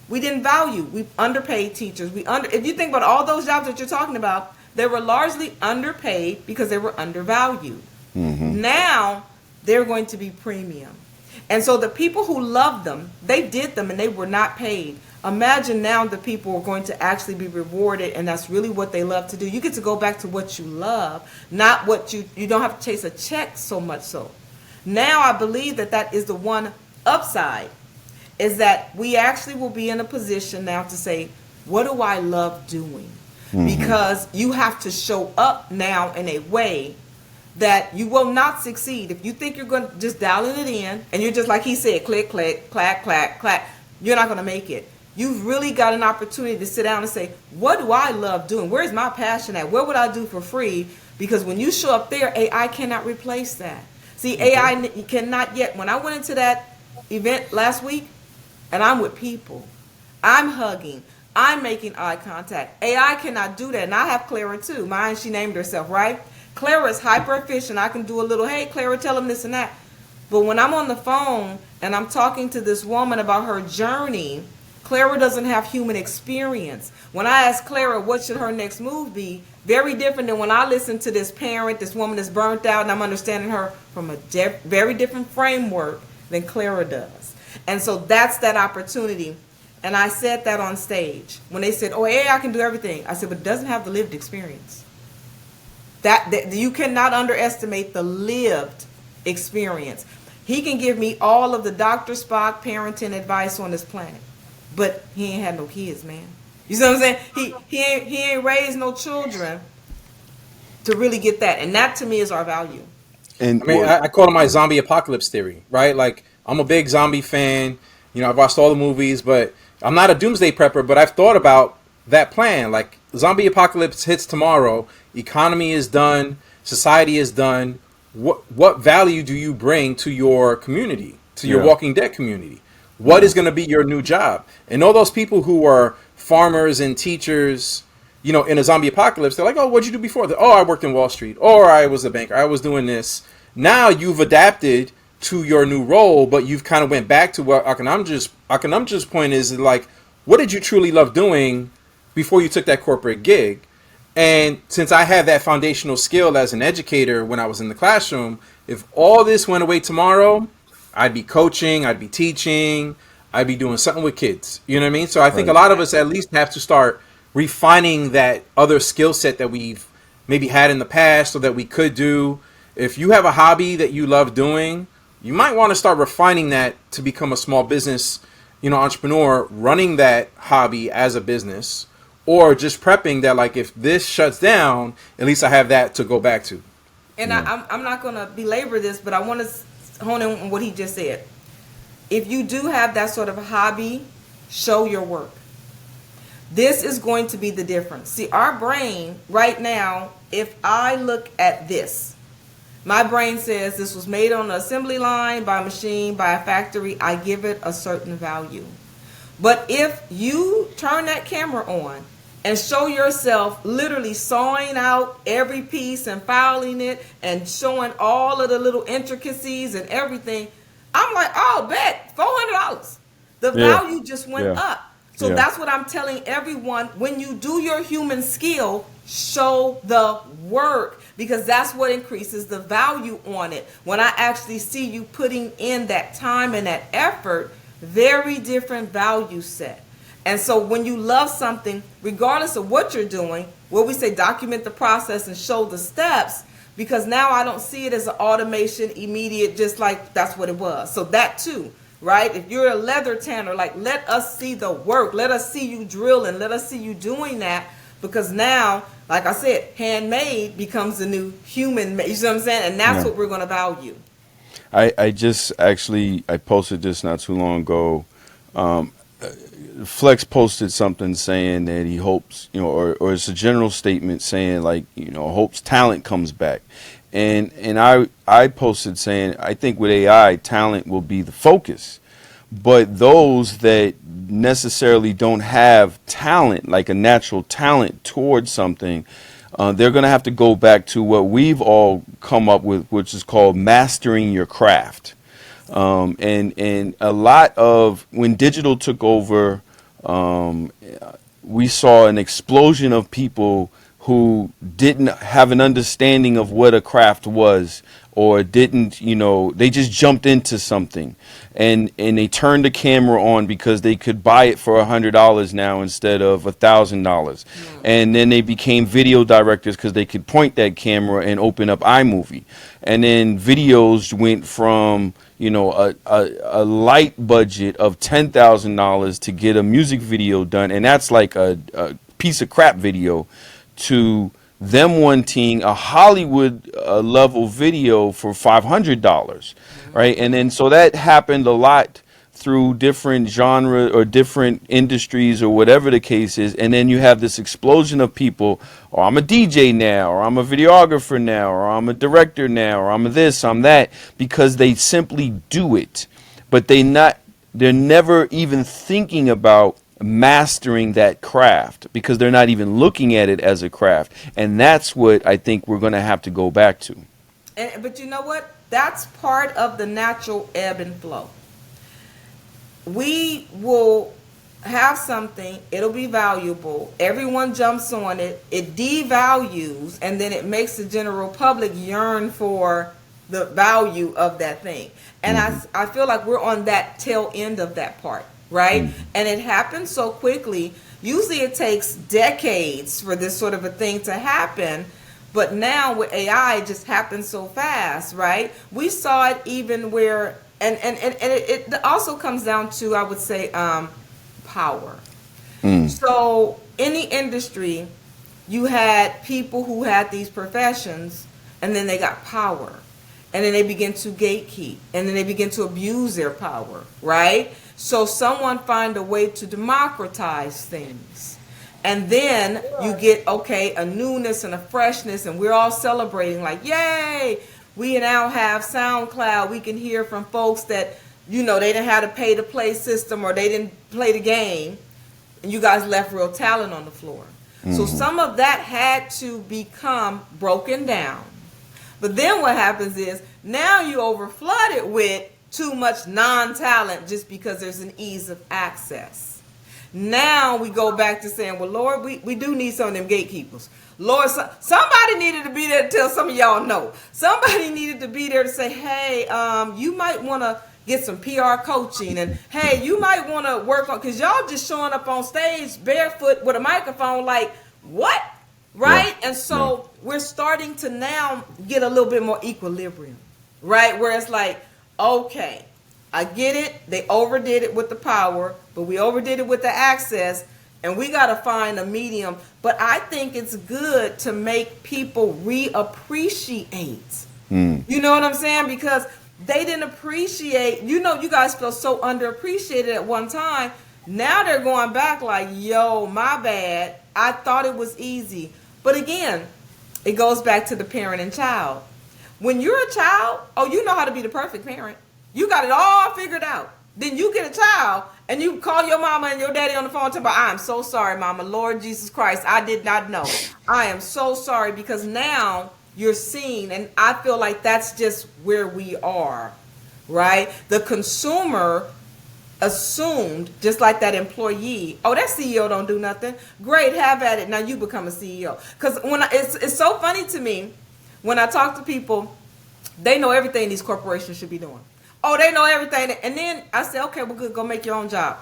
[SPEAKER 4] we didn't value. We underpaid teachers. If you think about all those jobs that you're talking about, they were largely underpaid because they were undervalued. Now, they're going to be premium. And so the people who loved them, they did them and they were not paid. Imagine now the people are going to actually be rewarded, and that's really what they love to do. You get to go back to what you love, not what you don't have to chase a check so much so. Now I believe that is the one upside, is that we actually will be in a position now to say, what do I love doing? Because you have to show up now in a way that you will not succeed. If you think you're going to just dialing it in, and you're just like he said, click, click, clack, clack, clack, you're not going to make it. You've really got an opportunity to sit down and say, what do I love doing? Where's my passion at? What would I do for free? Because when you show up there, AI cannot replace that. See, AI cannot yet. When I went into that event last week, and I'm with people, I'm hugging, I'm making eye contact. AI cannot do that. And I have Clara too. Mine, she named herself, right? Clara is hyper efficient. I can do a little, hey, Clara, tell them this and that. But when I'm on the phone and I'm talking to this woman about her journey, Clara doesn't have human experience. When I ask Clara what should her next move be, very different than when I listen to this parent, this woman that's burnt out, and I'm understanding her from a very different framework than Clara does. And so that's that opportunity. And I said that on stage. When they said, oh, AI can do everything. I said, but it doesn't have the lived experience. That you cannot underestimate the lived experience. He can give me all of the Dr. Spock parenting advice on this planet, but he ain't had no kids, man. You see what I'm saying? He ain't raised no children to really get that, and that to me is our value.
[SPEAKER 3] And
[SPEAKER 5] I mean, I call it my zombie apocalypse theory, right? Like, I'm a big zombie fan. You know, I've watched all the movies, but I'm not a doomsday prepper, but I've thought about that plan. Like, zombie apocalypse hits tomorrow, economy is done, society is done. What value do you bring to your community, to your Walking Dead community? What is going to be your new job? And all those people who are farmers and teachers, you know, in a zombie apocalypse, they're like, oh, what'd you do before? Oh, I worked in Wall Street, or I was a banker, I was doing this. Now you've adapted to your new role, but you've kind of went back to what Akanundrum's point is, like, what did you truly love doing before you took that corporate gig? And since I have that foundational skill as an educator when I was in the classroom, if all this went away tomorrow, I'd be coaching, I'd be teaching, I'd be doing something with kids. You know what I mean? So I think a lot of us at least have to start refining that other skill set that we've maybe had in the past or that we could do. If you have a hobby that you love doing, you might want to start refining that to become a small business, entrepreneur running that hobby as a business, or just prepping that, like, if this shuts down, at least I have that to go back to.
[SPEAKER 4] And I'm not going to belabor this, but I want to hone in on what he just said. If you do have that sort of a hobby, show your work. This is going to be the difference. See, our brain right now, if I look at this, my brain says this was made on an assembly line, by a machine, by a factory. I give it a certain value. But if you turn that camera on and show yourself literally sawing out every piece and filing it and showing all of the little intricacies and everything, I'm like, oh, bet, $400. The value just went up. So that's what I'm telling everyone. When you do your human skill, show the work, because that's what increases the value on it. When I actually see you putting in that time and that effort, very different value set. And so when you love something, regardless of what you're doing, what we say, document the process and show the steps, because now I don't see it as an automation, immediate, just like that's what it was. So that too. Right? If you're a leather tanner, like, let us see the work. Let us see you drilling. Let us see you doing that. Because now, like I said, handmade becomes the new human made. You see what I'm saying? And that's what we're going to value.
[SPEAKER 3] I just actually, I posted this not too long ago. Flex posted something saying that he hopes, or it's a general statement saying, like, hopes talent comes back. And I posted saying, I think with AI, talent will be the focus. But those that necessarily don't have talent, like a natural talent towards something, they're going to have to go back to what we've all come up with, which is called mastering your craft. And a lot of, when digital took over, we saw an explosion of people who didn't have an understanding of what a craft was, or didn't, they just jumped into something and they turned the camera on because they could buy it for $100 now instead of $1,000. And then they became video directors because they could point that camera and open up iMovie. And then videos went from, a light budget of $10,000 to get a music video done. And that's like a piece of crap video, to them wanting a Hollywood level video for $500, right? And then so that happened a lot through different genre or different industries or whatever the case is. And then you have this explosion of people, or I'm a DJ now, or I'm a videographer now, or I'm a director now, or I'm a this, I'm that, because they simply do it. But they're never even thinking about mastering that craft, because they're not even looking at it as a craft. And that's what I think we're going to have to go back to.
[SPEAKER 4] But you know what? That's part of the natural ebb and flow. We will have something, it'll be valuable, everyone jumps on it, it devalues, and then it makes the general public yearn for the value of that thing. And I feel like we're on that tail end of that part. Right? And it happens so quickly. Usually it takes decades for this sort of a thing to happen. But now with AI, it just happens so fast, right? We saw it even where, and it also comes down to, I would say, power. So in the industry, you had people who had these professions, and then they got power. And then they begin to gatekeep, and then they begin to abuse their power, right? So someone find a way to democratize things. And then you get, a newness and a freshness, and we're all celebrating like, yay, we now have SoundCloud. We can hear from folks that, they didn't have to pay to play system, or they didn't play the game, and you guys left real talent on the floor. So some of that had to become broken down. But then what happens is, now you overflooded with too much non-talent just because there's an ease of access. Now we go back to saying, well, Lord, we do need some of them gatekeepers. Lord, somebody needed to be there to tell some of y'all no. Somebody needed to be there to say, hey, you might want to get some PR coaching, and hey, you might want to work on, because y'all just showing up on stage barefoot with a microphone like, what? right? And so we're starting to now get a little bit more equilibrium, right? Where it's like, okay, I get it. They overdid it with the power, but we overdid it with the access, and we got to find a medium. But I think it's good to make people reappreciate. You know what I'm saying? Because they didn't appreciate, you know, you guys feel so underappreciated at one time. Now they're going back like, yo, my bad. I thought it was easy. But again, it goes back to the parent and child. When you're a child, oh, you know how to be the perfect parent. You got it all figured out. Then you get a child and you call your mama and your daddy on the phone and talk about, I'm so sorry, mama. Lord Jesus Christ, I did not know. I am so sorry, because now you're seen. And I feel like that's just where we are, right? The consumer assumed, just like that employee, oh, that CEO don't do nothing. Great, have at it. Now you become a CEO. Because it's so funny to me when I talk to people, they know everything these corporations should be doing. Oh, they know everything. And then I say, okay, well, good, go make your own job.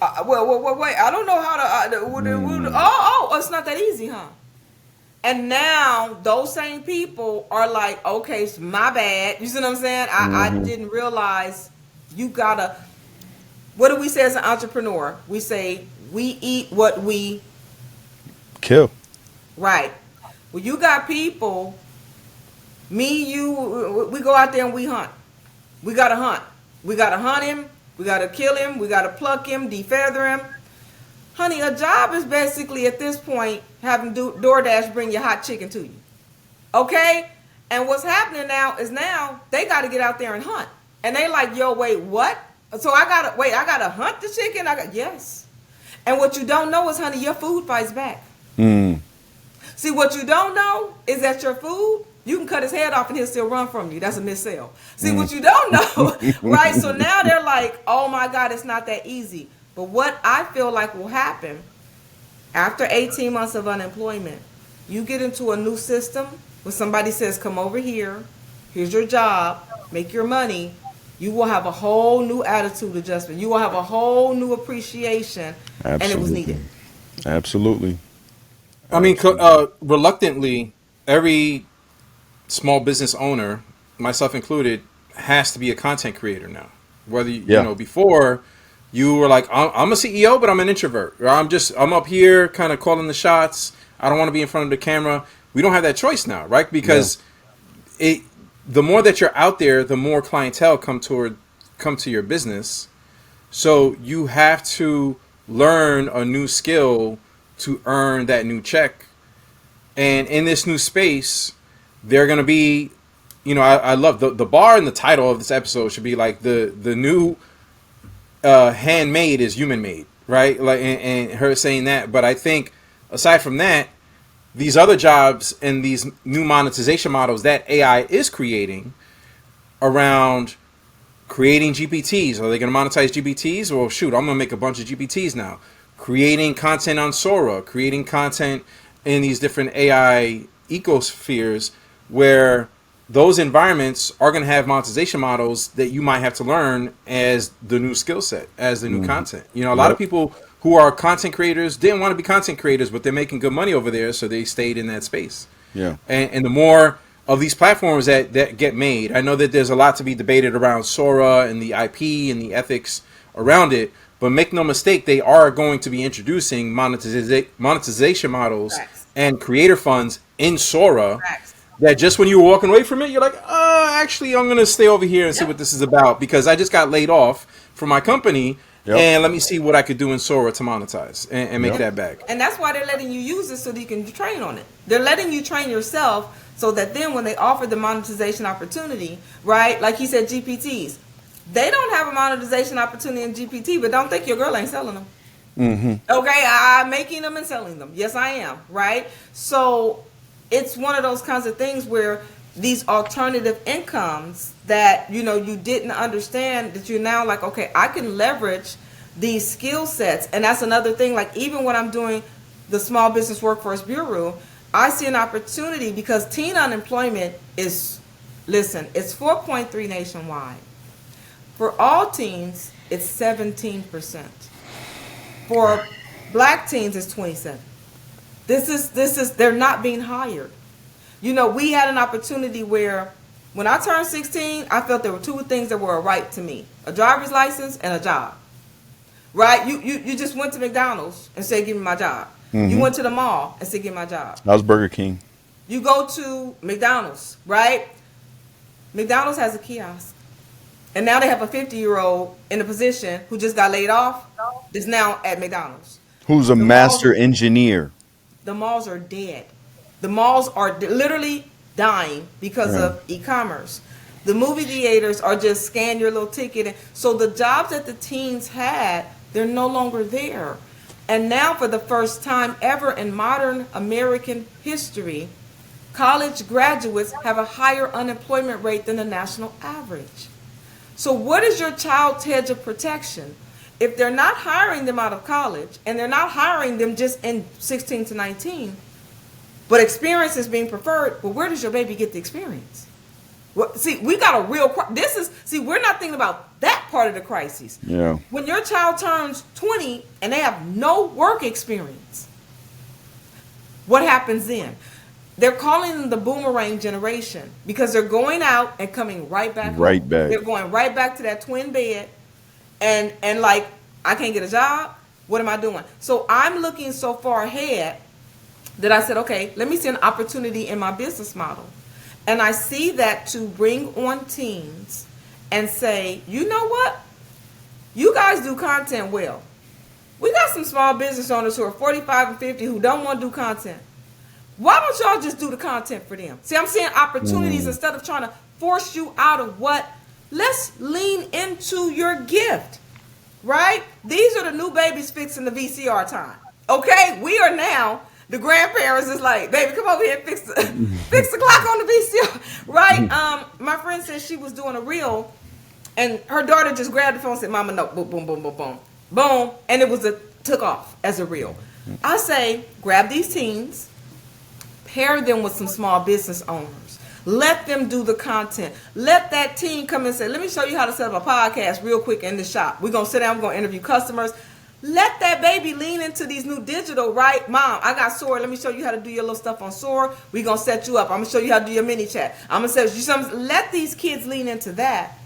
[SPEAKER 4] Well, wait, I don't know how to, it's not that easy, huh? And now those same people are like, okay, it's my bad. You see what I'm saying? I didn't realize you gotta, what do we say as an entrepreneur? We say, we eat what we
[SPEAKER 3] kill.
[SPEAKER 4] Right. Well, you got people, me, you, we go out there and we hunt. We got to hunt. We got to hunt him. We got to kill him. We got to pluck him, defeather him. Honey, a job is basically at this point having DoorDash bring your hot chicken to you. Okay? And what's happening now is now they got to get out there and hunt. And they like, yo, wait, what? So I got to hunt the chicken? Yes. And what you don't know is, honey, your food fights back. See, what you don't know is that your food, you can cut his head off and he'll still run from you. That's a missile. See, what you don't know, right? So now they're like, oh my God, it's not that easy. But what I feel like will happen after 18 months of unemployment, you get into a new system where somebody says, come over here, here's your job, make your money. You will have a whole new attitude adjustment. You will have a whole new appreciation. And it was needed.
[SPEAKER 3] Absolutely.
[SPEAKER 5] I mean, reluctantly, every small business owner, myself included, has to be a content creator now. Whether you know, before you were like, I'm a CEO, but I'm an introvert, or I'm up here kind of calling the shots. I don't want to be in front of the camera. We don't have that choice now, right? Because the more that you're out there, the more clientele come to your business. So you have to learn a new skill to earn that new check. And in this new space, they're going to be, you know, I love the bar and the title of this episode should be like the new handmade is human made, right? Like, and her saying that. But I think aside from that, these other jobs and these new monetization models that AI is creating around creating GPTs. Are they going to monetize GPTs? Well, shoot, I'm going to make a bunch of GPTs now. Creating content on Sora, creating content in these different AI ecospheres where those environments are going to have monetization models that you might have to learn as the new skill set, as the new content. You know, a lot of people who are content creators didn't want to be content creators, but they're making good money over there, so they stayed in that space. Yeah. And the more of these platforms that get made, I know that there's a lot to be debated around Sora and the IP and the ethics around it, but make no mistake, they are going to be introducing monetization models and creator funds in Sora that just when you were walking away from it, you're like, actually, I'm going to stay over here and see what this is about because I just got laid off from my company. And let me see what I could do in Sora to monetize and make that back.
[SPEAKER 4] And that's why they're letting you use it so that you can train on it. They're letting you train yourself so that then when they offer the monetization opportunity, right, like he said, GPTs, they don't have a monetization opportunity in GPT, but don't think your girl ain't selling them. Okay, I'm making them and selling them. Yes, I am, right? So it's one of those kinds of things where these alternative incomes that, you know, you didn't understand that you're now like, okay, I can leverage these skill sets. And that's another thing, like even when I'm doing the Small Business Workforce Bureau, I see an opportunity because teen unemployment is, listen, it's 4.3 nationwide. For all teens, it's 17%. For black teens, it's 27. This is they're not being hired. You know, we had an opportunity where when I turned 16, I felt there were two things that were a right to me: a driver's license and a job. Right? You just went to McDonald's and said, "Give me my job." You went to the mall and said, "Give me my job."
[SPEAKER 3] That was Burger King.
[SPEAKER 4] You go to McDonald's, right? McDonald's has a kiosk. And now they have a 50-year-old in a position who just got laid off that's now at McDonald's.
[SPEAKER 3] Who's a master engineer.
[SPEAKER 4] The malls are dead. The malls are literally dying because of e-commerce. The movie theaters are just scan your little ticket. And so the jobs that the teens had, they're no longer there. And now for the first time ever in modern American history, college graduates have a higher unemployment rate than the national average. So what is your child's hedge of protection? If they're not hiring them out of college, and they're not hiring them just in 16 to 19, but experience is being preferred, well, where does your baby get the experience? Well, see, we got a real, we're not thinking about that part of the crisis.
[SPEAKER 3] Yeah.
[SPEAKER 4] When your child turns 20 and they have no work experience, what happens then? They're calling them the boomerang generation because they're going out and coming right back.
[SPEAKER 3] Right
[SPEAKER 4] home.
[SPEAKER 3] back.
[SPEAKER 4] They're going right back to that twin bed, and like, I can't get a job. What am I doing? So I'm looking so far ahead that I said, okay, let me see an opportunity in my business model. And I see that to bring on teens and say, you know what? You guys do content well. We got some small business owners who are 45 and 50 who don't want to do content. Why don't y'all just do the content for them? See, I'm seeing opportunities instead of trying to force you out of what. Let's lean into your gift, right? These are the new babies fixing the VCR time. Okay, we are now the grandparents. Is like, baby, come over here and fix the clock on the VCR, right? My friend said she was doing a reel, and her daughter just grabbed the phone and said, "Mama, no, boom, boom, boom, boom, boom, boom," and it was took off as a reel. I say, grab these teens. Pair them with some small business owners. Let them do the content. Let that team come and say, let me show you how to set up a podcast real quick in the shop. We're going to sit down, we're going to interview customers. Let that baby lean into these new digital, right? Mom, I got Soar. Let me show you how to do your little stuff on Soar. We're going to set you up. I'm going to show you how to do your mini chat. I'm going to set you something. Let these kids lean into that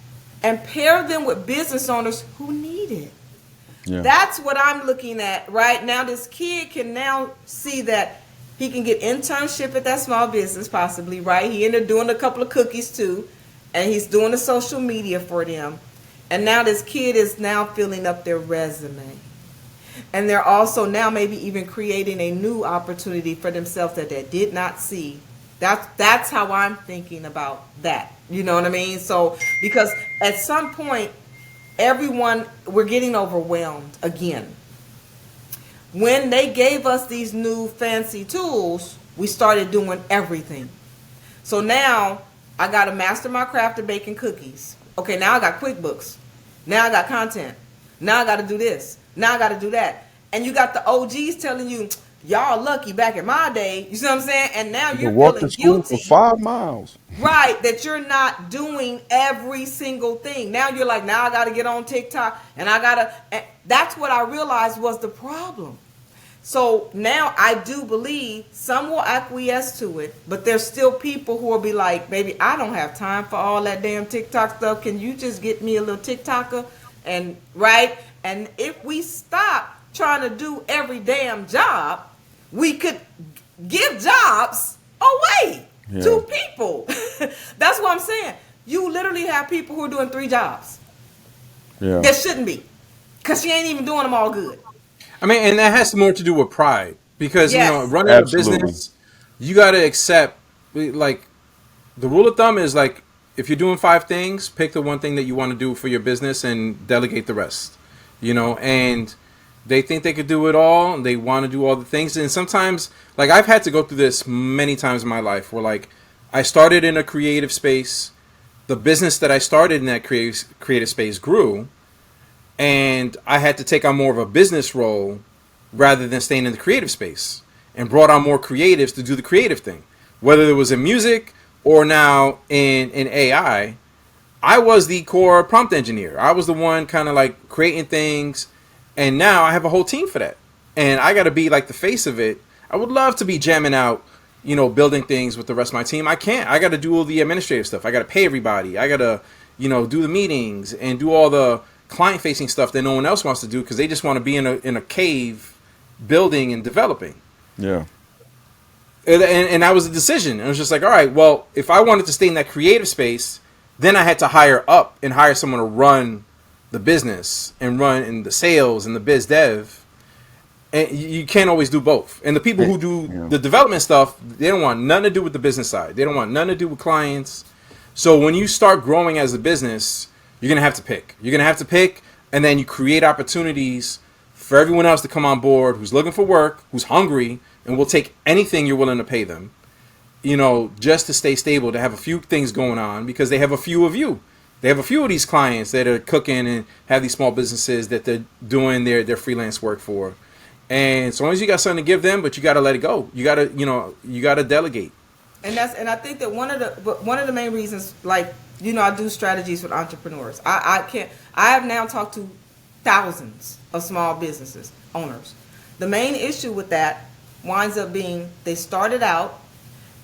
[SPEAKER 4] and pair them with business owners who need it. Yeah. That's what I'm looking at right now. This kid can now see that he can get internship at that small business possibly, right? He ended up doing a couple of cookies too, and he's doing the social media for them. And now this kid is now filling up their resume. And they're also now maybe even creating a new opportunity for themselves that they did not see. That's how I'm thinking about that. You know what I mean? So, because at some point, we're getting overwhelmed again. When they gave us these new fancy tools, we started doing everything. So now I got to master my craft of baking cookies. Okay, now I got QuickBooks. Now I got content. Now I got to do this. Now I got to do that. And you got the OGs telling you, y'all lucky back in my day. You see what I'm saying? And now you're
[SPEAKER 3] walk
[SPEAKER 4] feeling
[SPEAKER 3] to school
[SPEAKER 4] guilty.
[SPEAKER 3] for 5 miles.
[SPEAKER 4] Right, that you're not doing every single thing. Now you're like, now I got to get on TikTok and I got to. That's what I realized was the problem. So now I do believe some will acquiesce to it, but there's still people who will be like, baby, I don't have time for all that damn TikTok stuff. Can you just get me a little TikToker? And right. And if we stop trying to do every damn job, we could give jobs away to people. That's what I'm saying. You literally have people who are doing 3 jobs. Yeah. That shouldn't be. Because she ain't even doing them all good.
[SPEAKER 5] I mean, and that has more to do with pride. Because, you know, running a business, you got to accept, like, the rule of thumb is, like, if you're doing 5 things, pick the one thing that you want to do for your business and delegate the rest. You know, and they think they could do it all, and they want to do all the things. And sometimes, like, I've had to go through this many times in my life where, like, I started in a creative space. The business that I started in that creative space grew. And I had to take on more of a business role rather than staying in the creative space, and brought on more creatives to do the creative thing. Whether it was in music or now in AI, I was the core prompt engineer. I was the one kind of like creating things. And now I have a whole team for that. And I got to be like the face of it. I would love to be jamming out, building things with the rest of my team. I can't. I got to do all the administrative stuff. I got to pay everybody. I got to, do the meetings and do all the client-facing stuff that no one else wants to do because they just want to be in a cave building and developing.
[SPEAKER 3] Yeah.
[SPEAKER 5] And that was a decision. It was just like, all right, well, if I wanted to stay in that creative space, then I had to hire someone to run the business and run in the sales and the biz dev. And you can't always do both. And the people who do the development stuff, they don't want nothing to do with the business side. They don't want nothing to do with clients. So when you start growing as a business, you're going to have to pick. You're going to have to pick, and then you create opportunities for everyone else to come on board who's looking for work, who's hungry, and will take anything you're willing to pay them, just to stay stable, to have a few things going on because they have a few of you. They have a few of these clients that are cooking and have these small businesses that they're doing their freelance work for. And as long as you got something to give them, but you got to let it go. You got to, you got to delegate.
[SPEAKER 4] And I think that one of the main reasons, like, I do strategies with entrepreneurs. I have now talked to thousands of small businesses owners. The main issue with that winds up being they started out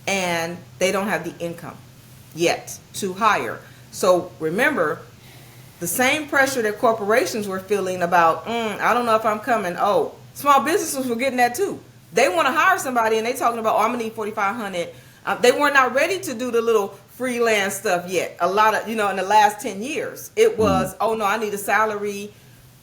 [SPEAKER 4] and they don't have the income yet to hire. So remember, the same pressure that corporations were feeling about, I don't know if I'm coming. Oh, small businesses were getting that too. They want to hire somebody and they talking about, I'm gonna need 4,500. They were not ready to do the little freelance stuff yet. A lot of, in the last 10 years, it was, oh no, I need a salary,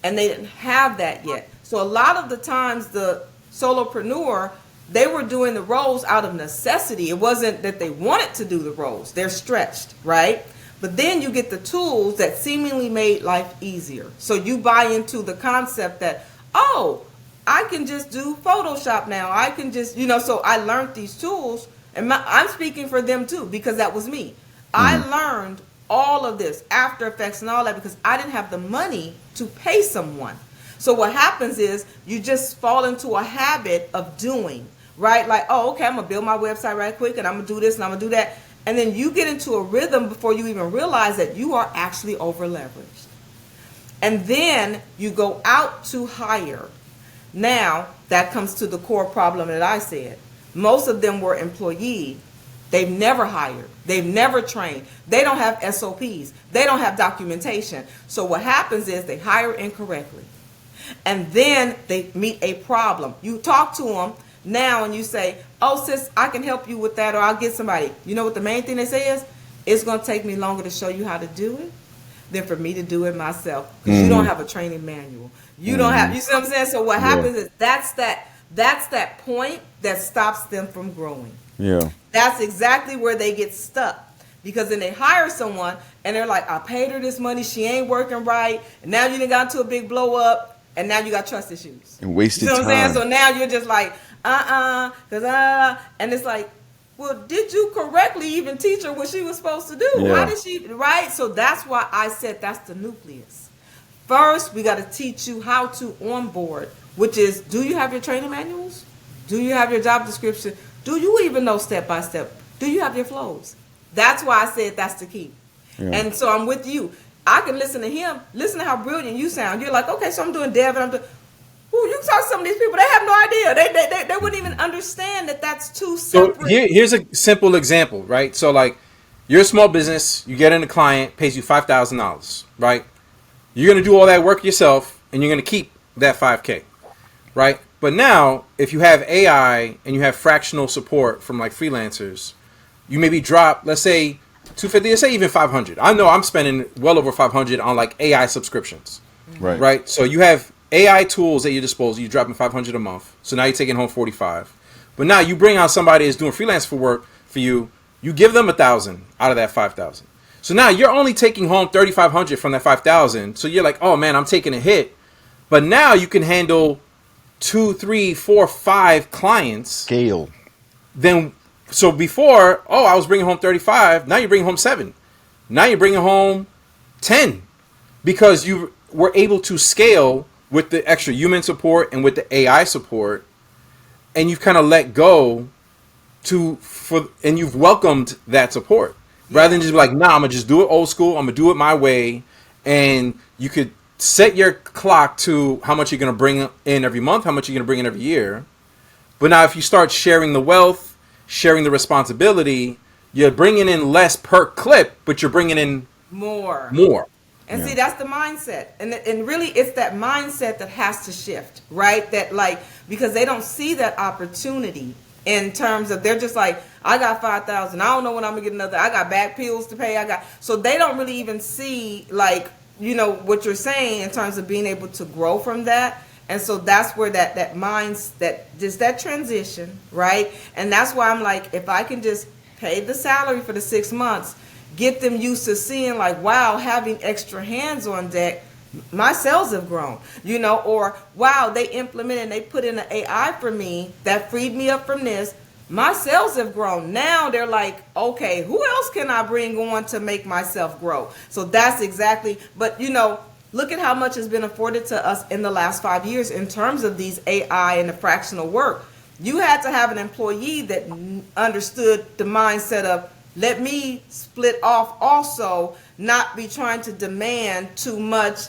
[SPEAKER 4] and they didn't have that yet. So a lot of the times the solopreneur, they were doing the roles out of necessity. It wasn't that they wanted to do the roles. They're stretched, right? But then you get the tools that seemingly made life easier. So you buy into the concept that, oh, I can just do Photoshop now. I can just, so I learned these tools, and I'm speaking for them too, because that was me. I learned all of this, After Effects and all that, because I didn't have the money to pay someone. So what happens is you just fall into a habit of doing, right? Like, oh, okay, I'm going to build my website right quick, and I'm going to do this, and I'm going to do that. And then you get into a rhythm before you even realize that you are actually over leveraged. And then you go out to hire. Now, that comes to the core problem that I said. Most of them were employee. They've never hired. They've never trained. They don't have SOPs. They don't have documentation. So what happens is they hire incorrectly. And then they meet a problem. You talk to them now and you say, oh, sis, I can help you with that, or I'll get somebody. You know what the main thing they say is? It's going to take me longer to show you how to do it than for me to do it myself. Because you don't have a training manual. You don't have, you see what I'm saying? So what happens is that's that point that stops them from growing.
[SPEAKER 3] Yeah.
[SPEAKER 4] That's exactly where they get stuck. Because then they hire someone and they're like, I paid her this money, she ain't working right, and now you done got into a big blow up, and now you got trust issues.
[SPEAKER 3] And wasted
[SPEAKER 4] time. You know what I'm saying? So
[SPEAKER 3] time.
[SPEAKER 4] now you're just like, and it's like, well, did you correctly even teach her what she was supposed to do?
[SPEAKER 3] Yeah.
[SPEAKER 4] How did she, right? So that's why I said that's the nucleus. First, we got to teach you how to onboard, which is, do you have your training manuals? Do you have your job description? Do you even know step by step? Do you have your flows? That's why I said that's the key. Yeah. And so I'm with you. I can listen to him, listen to how brilliant you sound. You're like, okay, so I'm doing dev and I'm doing, ooh, you talk to some of these people, they have no idea. They wouldn't even understand that that's two separate.
[SPEAKER 5] So here's a simple example, right? So like, you're a small business, you get in a client, pays you $5,000, right? You're going to do all that work yourself, and you're going to keep that $5K, right? But now, if you have AI and you have fractional support from like freelancers, you maybe drop, let's say, $250, let's say even $500. I know I'm spending well over $500 on like AI subscriptions, right? So you have AI tools at your disposal. You're dropping $500 a month. So now you're taking home $45. But now you bring on somebody that's doing freelance for work for you. You give them $1,000 out of that $5,000. So now you're only taking home $3,500 from that $5,000. So you're like, oh man, I'm taking a hit. But now you can handle 2, 3, 4, 5 clients.
[SPEAKER 3] Scale.
[SPEAKER 5] Then, so before, oh, I was bringing home 35. Now you're bringing home 7. Now you're bringing home 10 because you were able to scale with the extra human support and with the AI support, and you've kind of let go and you've welcomed that support. Rather than just be like, nah, I'm going to just do it old school. I'm going to do it my way. And you could set your clock to how much you're going to bring in every month, how much you're going to bring in every year. But now if you start sharing the wealth, sharing the responsibility, you're bringing in less per clip, but you're bringing in
[SPEAKER 4] More.
[SPEAKER 5] more.
[SPEAKER 4] And
[SPEAKER 3] Yeah.
[SPEAKER 4] see, that's the mindset. And really, it's that mindset that has to shift, right? That, like, because they don't see that opportunity in terms of, they're just like, I got 5,000. I don't know when I'm going to get another. I got back pills to pay. So they don't really even see, like, you know, what you're saying in terms of being able to grow from that. And so that's where that minds, just that transition, right? And that's why I'm like, if I can just pay the salary for the 6 months, get them used to seeing, like, wow, having extra hands on deck, my sales have grown, you know, or wow, they implemented and they put in an AI for me that freed me up from this. My sales have grown. Now they're like, okay, who else can I bring on to make myself grow? So that's exactly, but you know, look at how much has been afforded to us in the last 5 years in terms of these AI and the fractional work. You had to have an employee that understood the mindset of, let me split off also, not be trying to demand too much.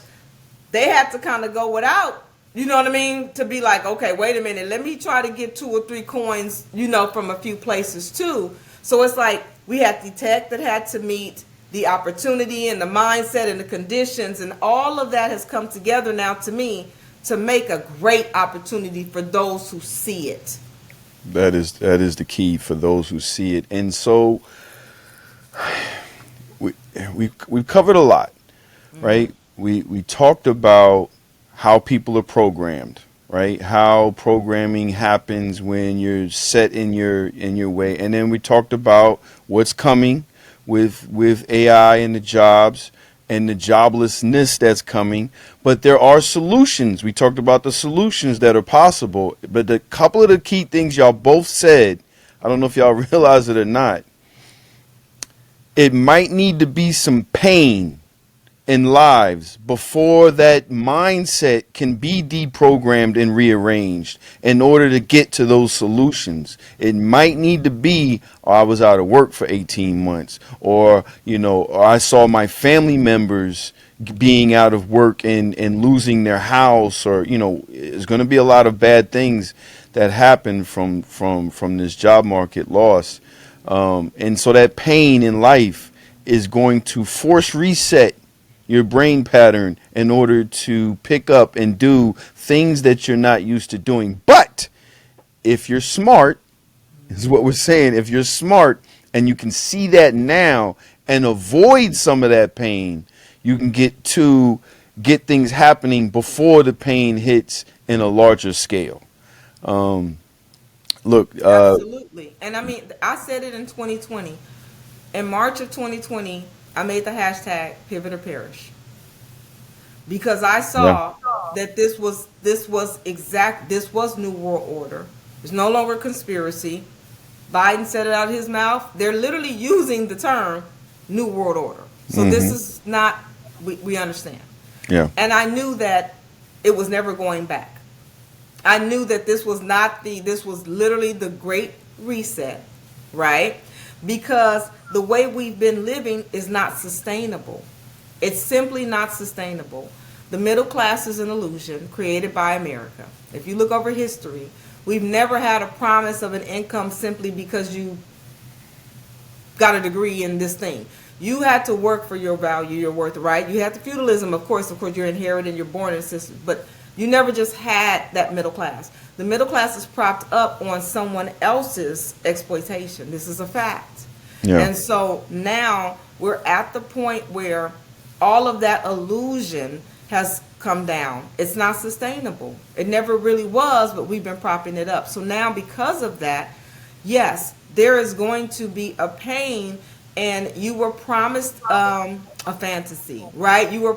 [SPEAKER 4] They had to kind of go without, you know what I mean? To be like, okay, wait a minute, let me try to get 2 or 3 coins, you know, from a few places too. So it's like we had the tech that had to meet the opportunity and the mindset and the conditions, and all of that has come together now to me to make a great opportunity for those who see it.
[SPEAKER 3] That is the key for those who see it. And so we've covered a lot, right? We talked about how people are programmed, right? How programming happens when you're set in your way. And then we talked about what's coming with AI and the jobs and the joblessness that's coming. But there are solutions. We talked about the solutions that are possible. But the couple of the key things y'all both said, I don't know if y'all realize it or not, it might need to be some pain in lives before that mindset can be deprogrammed and rearranged in order to get to those solutions. It might need to be, oh, I was out of work for 18 months, or, you know, or I saw my family members being out of work and losing their house, or, you know, there's going to be a lot of bad things that happen from this job market loss. And so that pain in life is going to force reset your brain pattern in order to pick up and do things that you're not used to doing. But if you're smart, is what we're saying, if you're smart and you can see that now and avoid some of that pain, you can get things happening before the pain hits in a larger scale. Look,
[SPEAKER 4] Absolutely. And I mean, I said it in 2020. In March of 2020, I made the hashtag pivot or perish. Because I saw that this was New World Order. It's no longer conspiracy. Biden said it out of his mouth. They're literally using the term New World Order. So this is not, we understand.
[SPEAKER 3] yeah.
[SPEAKER 4] And I knew that it was never going back. I knew that this was literally the great reset, right? Because the way we've been living is not sustainable. It's simply not sustainable. The middle class is an illusion created by America. If you look over history, we've never had a promise of an income simply because you got a degree in this thing. You had to work for your value, your worth, right? You had the feudalism, of course, you're inherited, you're born in a system, but you never just had that middle class. The middle class is propped up on someone else's exploitation. This is a fact.
[SPEAKER 3] Yeah.
[SPEAKER 4] And so now we're at the point where all of that illusion has come down. It's not sustainable. It never really was, but we've been propping it up. So now because of that, yes, there is going to be a pain, and you were promised a fantasy, right? You were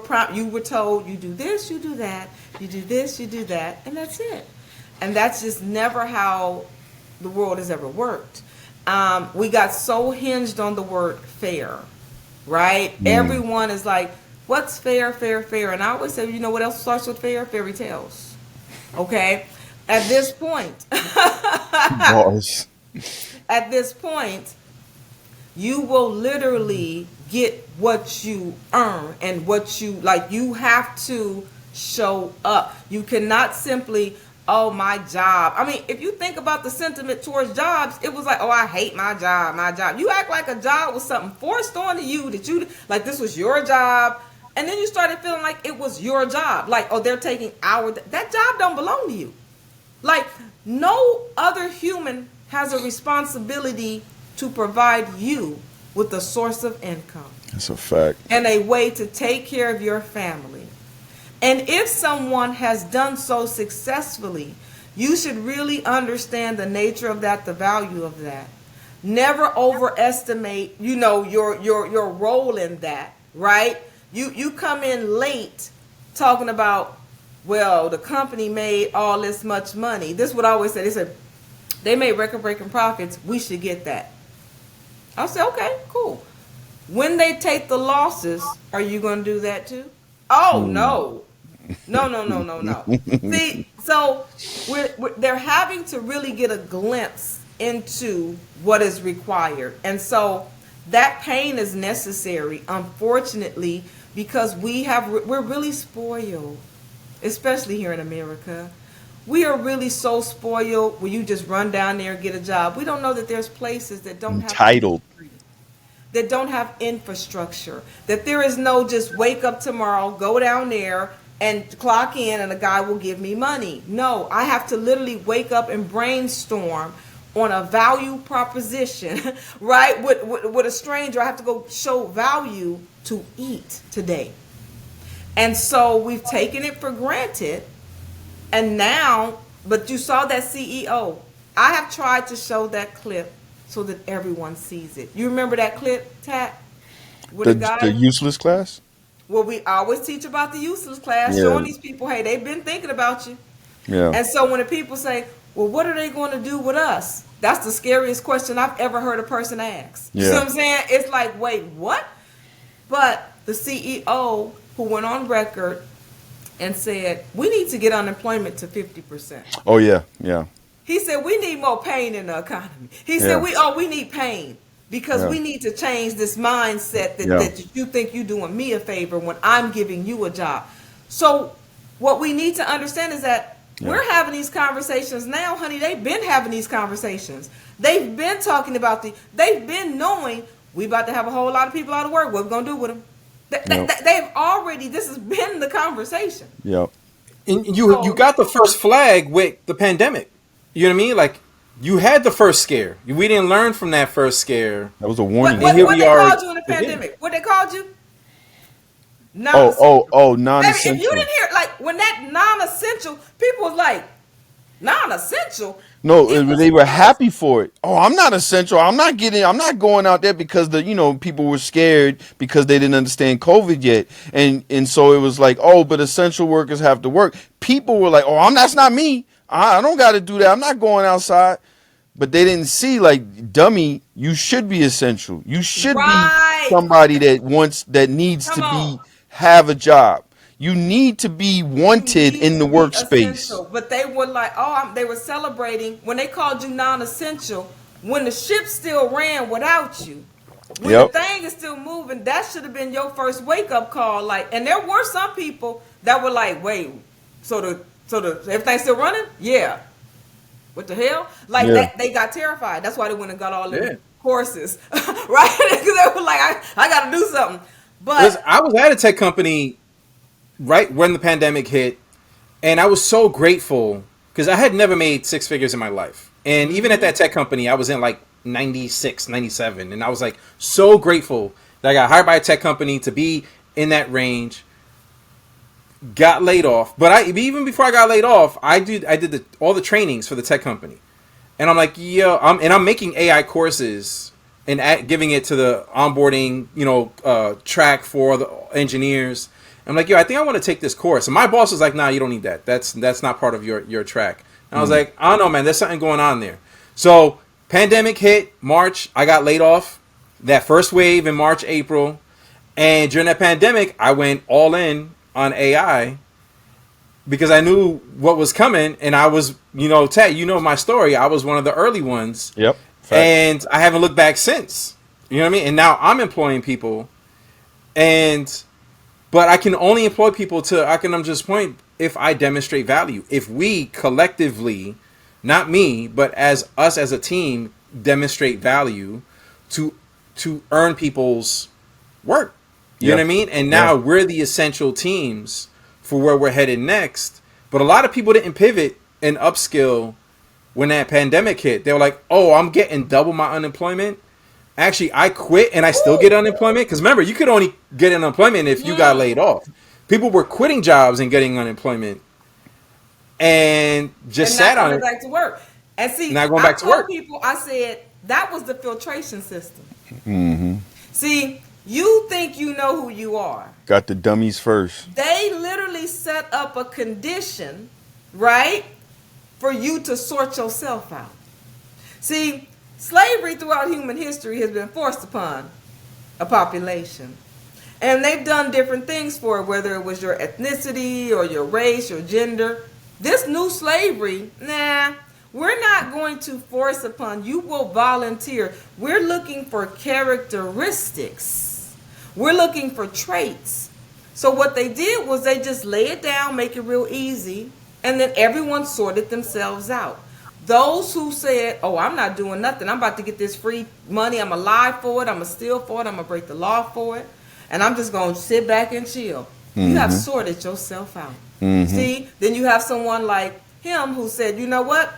[SPEAKER 4] told, you do this, you do that, you do this, you do that, and that's it. And that's just never how the world has ever worked. We got so hinged on the word fair, right? Everyone is like, what's fair, fair, fair? And I always say, you know what else starts with fair? Fairy tales. Okay? At this point,
[SPEAKER 3] Bars.
[SPEAKER 4] at this point, you will literally get what you earn and what you, like, you have to show up. You cannot simply, oh, my job. I mean, if you think about the sentiment towards jobs, it was like, oh, I hate my job, my job. You act like a job was something forced onto you, that you, like this was your job. And then you started feeling like it was your job. Like, oh, they're taking that job don't belong to you. Like, no other human has a responsibility to provide you with a source of income.
[SPEAKER 3] That's a fact.
[SPEAKER 4] And a way to take care of your family. And if someone has done so successfully, you should really understand the nature of that, the value of that. Never overestimate, your role in that, right? You come in late talking about, well, the company made all this much money. This is what I always say. They said, they made record-breaking profits. We should get that. I'll say, okay, cool. When they take the losses, are you going to do that too? Oh, no. No. See, so they're having to really get a glimpse into what is required. And so that pain is necessary, unfortunately, because we're really spoiled, especially here in America. We are really so spoiled where you just run down there and get a job. We don't know that there's places that don't have
[SPEAKER 3] Entitled.
[SPEAKER 4] that don't have infrastructure, that there is no just wake up tomorrow, go down there and clock in and a guy will give me money. No, I have to literally wake up and brainstorm on a value proposition, right? With a stranger, I have to go show value to eat today. And so we've taken it for granted. And now, but you saw that CEO. I have tried to show that clip so that everyone sees it. You remember that clip, Tat? With
[SPEAKER 3] The useless class?
[SPEAKER 4] Well, we always teach about the useless class,
[SPEAKER 3] Yeah.
[SPEAKER 4] showing these people, hey, they've been thinking about you.
[SPEAKER 3] Yeah.
[SPEAKER 4] And so when the people say, well, what are they going to do with us? That's the scariest question I've ever heard a person ask. You see
[SPEAKER 3] Yeah.
[SPEAKER 4] what I'm saying? It's like, wait, what? But the CEO who went on record and said, we need to get unemployment to 50%.
[SPEAKER 3] Oh, yeah. Yeah.
[SPEAKER 4] He said, we need more pain in the economy. He said, we need pain because we need to change this mindset that you think you're doing me a favor when I'm giving you a job. So what we need to understand is that we're having these conversations now, honey. They've been having these conversations. They've been talking about they've been knowing we about to have a whole lot of people out of work. What we're going to do with them? They've already, this has been the conversation.
[SPEAKER 3] Yep.
[SPEAKER 5] And you got the first flag with the pandemic. You know what I mean? Like, you had the first scare. We didn't learn from that first scare.
[SPEAKER 3] That was a warning.
[SPEAKER 4] What
[SPEAKER 5] here
[SPEAKER 4] they
[SPEAKER 5] we are
[SPEAKER 4] called you in the
[SPEAKER 5] again.
[SPEAKER 4] pandemic? What they called you?
[SPEAKER 3] Non-essential.
[SPEAKER 4] If you didn't hear, like, when that non-essential, people was like, non-essential?
[SPEAKER 3] No, they were happy for it. Oh, I'm not essential. I'm not going out there because people were scared because they didn't understand COVID yet. And so it was like, oh, but essential workers have to work. People were like, oh, that's not me. I don't got to do that. I'm not going outside. But they didn't see, like, dummy, you should be essential. You should be somebody that needs to have a job. You need to be wanted in the workspace.
[SPEAKER 4] Essential. But they were like, they were celebrating when they called you non-essential, when the ship still ran without you. When the thing is still moving, that should have been your first wake-up call. Like, and there were some people that were like, wait, so the everything's still running? Yeah. What the hell? Like, they got terrified. That's why they went and got all their courses, right? Because they were like, I got to do something. But
[SPEAKER 5] I was at a tech company right when the pandemic hit, and I was so grateful because I had never made six figures in my life. And even at that tech company, I was in like 96, 97, and I was like so grateful that I got hired by a tech company to be in that range. Got laid off, but even before I got laid off, I did all the trainings for the tech company, and I'm like, I'm making AI courses and giving it to the onboarding, track for the engineers. I'm like, I think I want to take this course. And my boss was like, nah, you don't need that. That's not part of your track. And I was like, I don't know, man. There's something going on there. So pandemic hit March. I got laid off. That first wave in March, April. And during that pandemic, I went all in on AI because I knew what was coming. And I was, Tat, my story. I was one of the early ones.
[SPEAKER 3] Yep. Fact.
[SPEAKER 5] And I haven't looked back since. You know what I mean? And now I'm employing people. But I can only employ people to Akanundrum's point if I demonstrate value. If we collectively, not me, but as us as a team, demonstrate value to earn people's work. You know
[SPEAKER 3] Yeah.
[SPEAKER 5] what I mean? And
[SPEAKER 3] Yeah.
[SPEAKER 5] now we're the essential teams for where we're headed next. But a lot of people didn't pivot and upskill when that pandemic hit. They were like, "Oh, I'm getting double my unemployment. Actually, I quit and I still get unemployment." Because remember, you could only get unemployment if you got laid off. People were quitting jobs and getting unemployment and just
[SPEAKER 4] And not
[SPEAKER 5] sat on
[SPEAKER 4] coming
[SPEAKER 5] it.
[SPEAKER 4] back to work. And see,
[SPEAKER 5] Not going
[SPEAKER 4] I
[SPEAKER 5] back to
[SPEAKER 4] told
[SPEAKER 5] work.
[SPEAKER 4] people, I said, that was the filtration system. See, you think you know who you are.
[SPEAKER 3] Got the dummies first.
[SPEAKER 4] They literally set up a condition, right, for you to sort yourself out. See, slavery throughout human history has been forced upon a population. And they've done different things for it, whether it was your ethnicity or your race, your gender. This new slavery, we're not going to force upon you. Will volunteer. We're looking for characteristics. We're looking for traits. So what they did was they just lay it down, make it real easy, and then everyone sorted themselves out. Those who said, "Oh, I'm not doing nothing. I'm about to get this free money. I'm alive for it. I'm going to steal for it. I'm going to break the law for it. And I'm just going to sit back and chill." You have sorted yourself out. See? Then you have someone like him who said, "You know what?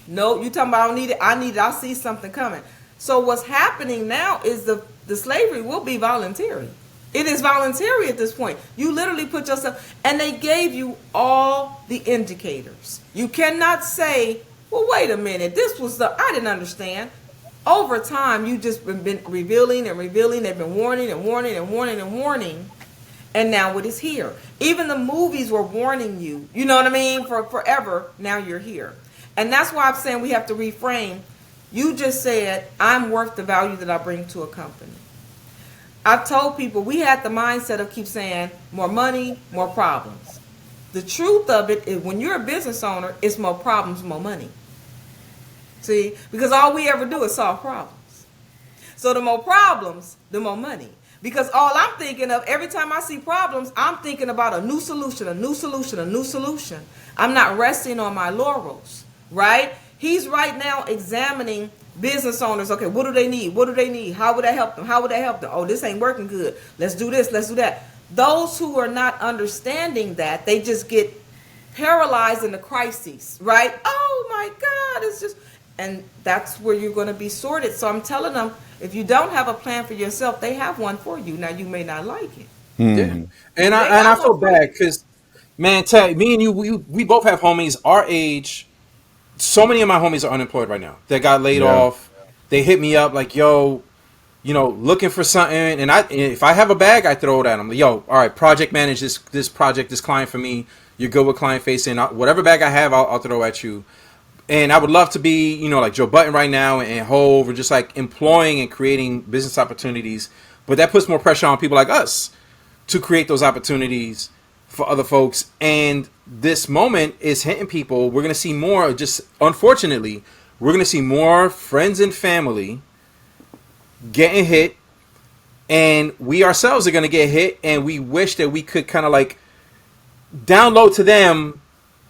[SPEAKER 4] No, you talking about I don't need it. I need it. I see something coming." So what's happening now is the slavery will be voluntary. It is voluntary at this point. You literally put yourself, and they gave you all the indicators. You cannot say, "Well, wait a minute, this was I didn't understand." Over time, you just been revealing and revealing. They've been warning and warning and warning and warning. And now it is here. Even the movies were warning you. You know what I mean? For forever, now you're here. And that's why I'm saying we have to reframe. You just said, "I'm worth the value that I bring to a company." I've told people we had the mindset of keep saying more money, more problems. The truth of it is when you're a business owner, it's more problems, more money. See, because all we ever do is solve problems. So the more problems, the more money. Because all I'm thinking of every time I see problems, I'm thinking about a new solution, a new solution, a new solution. I'm not resting on my laurels, right? He's right now examining business owners. Okay, what do they need? What do they need? How would I help them? How would I help them? Oh, this ain't working good. Let's do this. Let's do that. Those who are not understanding that, they just get paralyzed in the crises, right? Oh my God, it's just, and that's where you're going to be sorted. So I'm telling them, if you don't have a plan for yourself, they have one for you. Now you may not like it.
[SPEAKER 5] Yeah. And I feel bad because, man, Ted, me and you, we both have homies our age. So many of my homies are unemployed right now. They got laid off. They hit me up like, "Yo, looking for something." And if I have a bag, I throw it at them. Like, "Yo, all right, project manage this project, this client for me. You're good with client facing. Whatever bag I have, I'll throw at you." And I would love to be, like Joe Button right now and Hove, or just like employing and creating business opportunities. But that puts more pressure on people like us to create those opportunities for other folks. And this moment is hitting people. We're going to see more, just unfortunately, we're going to see more friends and family getting hit. And we ourselves are going to get hit. And we wish that we could kind of like download to them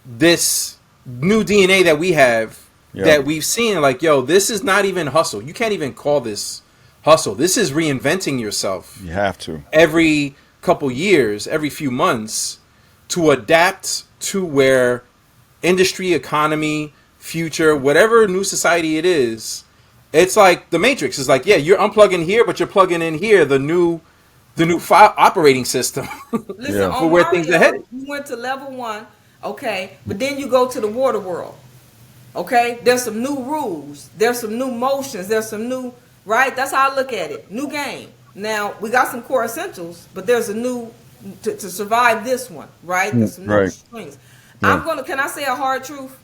[SPEAKER 5] this new DNA that we have, that we've seen. Like, yo, this is not even hustle. You can't even call this hustle. This is reinventing yourself.
[SPEAKER 3] You have to.
[SPEAKER 5] Every couple years, every few months, to adapt to where industry, economy, future, whatever new society it is. It's like the Matrix. It's like, yeah, you're unplugging here, but you're plugging in here the new operating system.
[SPEAKER 4] Listen,
[SPEAKER 5] for where things are headed.
[SPEAKER 4] You went to level 1, okay, but then you go to the water world. Okay, there's some new rules, there's some new motions, there's some new, right? That's how I look at it. New game. Now we got some core essentials, but there's a new to survive this one, right? There's some new strings. Can I say a hard truth?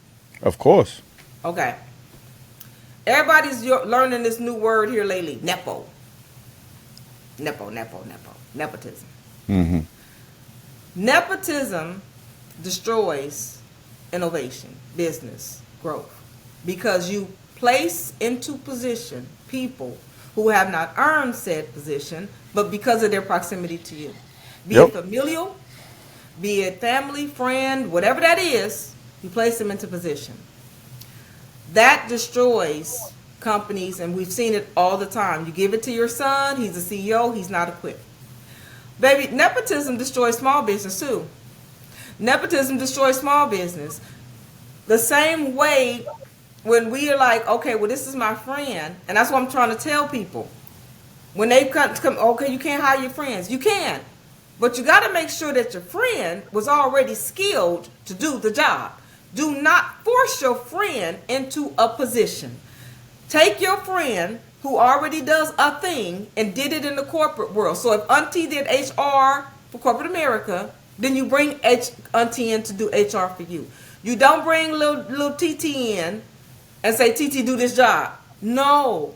[SPEAKER 3] Of course.
[SPEAKER 4] Okay. Everybody's learning this new word here lately. Nepotism. Nepotism destroys innovation, business, growth, because you place into position people who have not earned said position, but because of their proximity to you. Be it familial, be it family, friend, whatever that is, you place them into position. That destroys companies, and we've seen it all the time. You give it to your son, he's a CEO, he's not equipped. Baby, nepotism destroys small business too. Nepotism destroys small business. The same way when we are like, okay, well, this is my friend, and that's what I'm trying to tell people. When they come, okay, you can't hire your friends. You can, but you got to make sure that your friend was already skilled to do the job. Do not force your friend into a position. Take your friend who already does a thing and did it in the corporate world. So if Auntie did HR for corporate America, then you bring Auntie in to do HR for you. You don't bring little TT in and say, TT, do this job. No.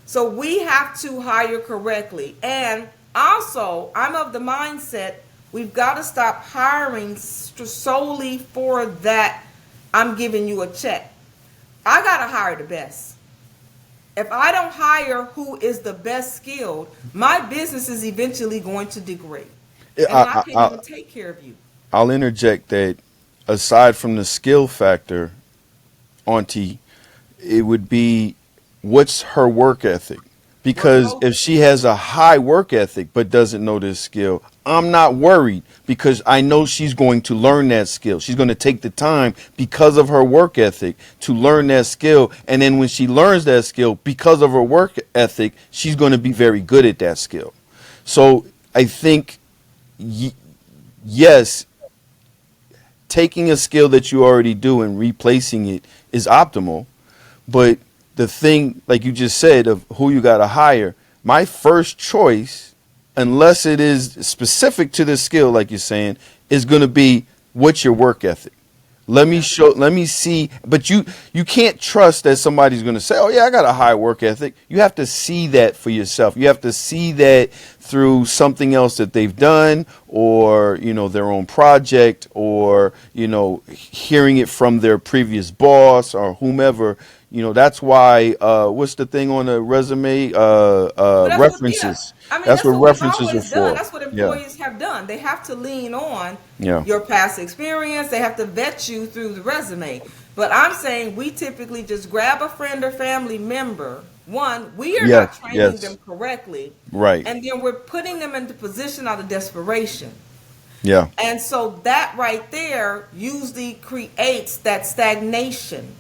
[SPEAKER 4] So we have to hire correctly. And also, I'm of the mindset, we've got to stop hiring solely for that I'm giving you a check. I got to hire the best. If I don't hire who is the best skilled, my business is eventually going to degrade. And I can't even take care of you.
[SPEAKER 3] I'll interject that aside from the skill factor, Auntie, it would be what's her work ethic? Because if she has a high work ethic but doesn't know this skill, I'm not worried because I know she's going to learn that skill. She's going to take the time because of her work ethic to learn that skill. And then when she learns that skill because of her work ethic, she's going to be very good at that skill. So I think, yes, taking a skill that you already do and replacing it is optimal. But the thing, like you just said, of who you got to hire, my first choice, unless it is specific to this skill, like you're saying, is going to be what's your work ethic. Let me see. But you can't trust that somebody's going to say, oh, yeah, I got a high work ethic. You have to see that for yourself. You have to see that through something else that they've done or, their own project or, hearing it from their previous boss or whomever. That's why, what's the thing on the resume? References. That's what references are for.
[SPEAKER 4] That's what employees have done. They have to lean on your past experience. They have to vet you through the resume. But I'm saying we typically just grab a friend or family member. One, we are not training them correctly.
[SPEAKER 3] Right.
[SPEAKER 4] And then we're putting them into position out of desperation.
[SPEAKER 3] Yeah.
[SPEAKER 4] And so that right there usually creates that stagnation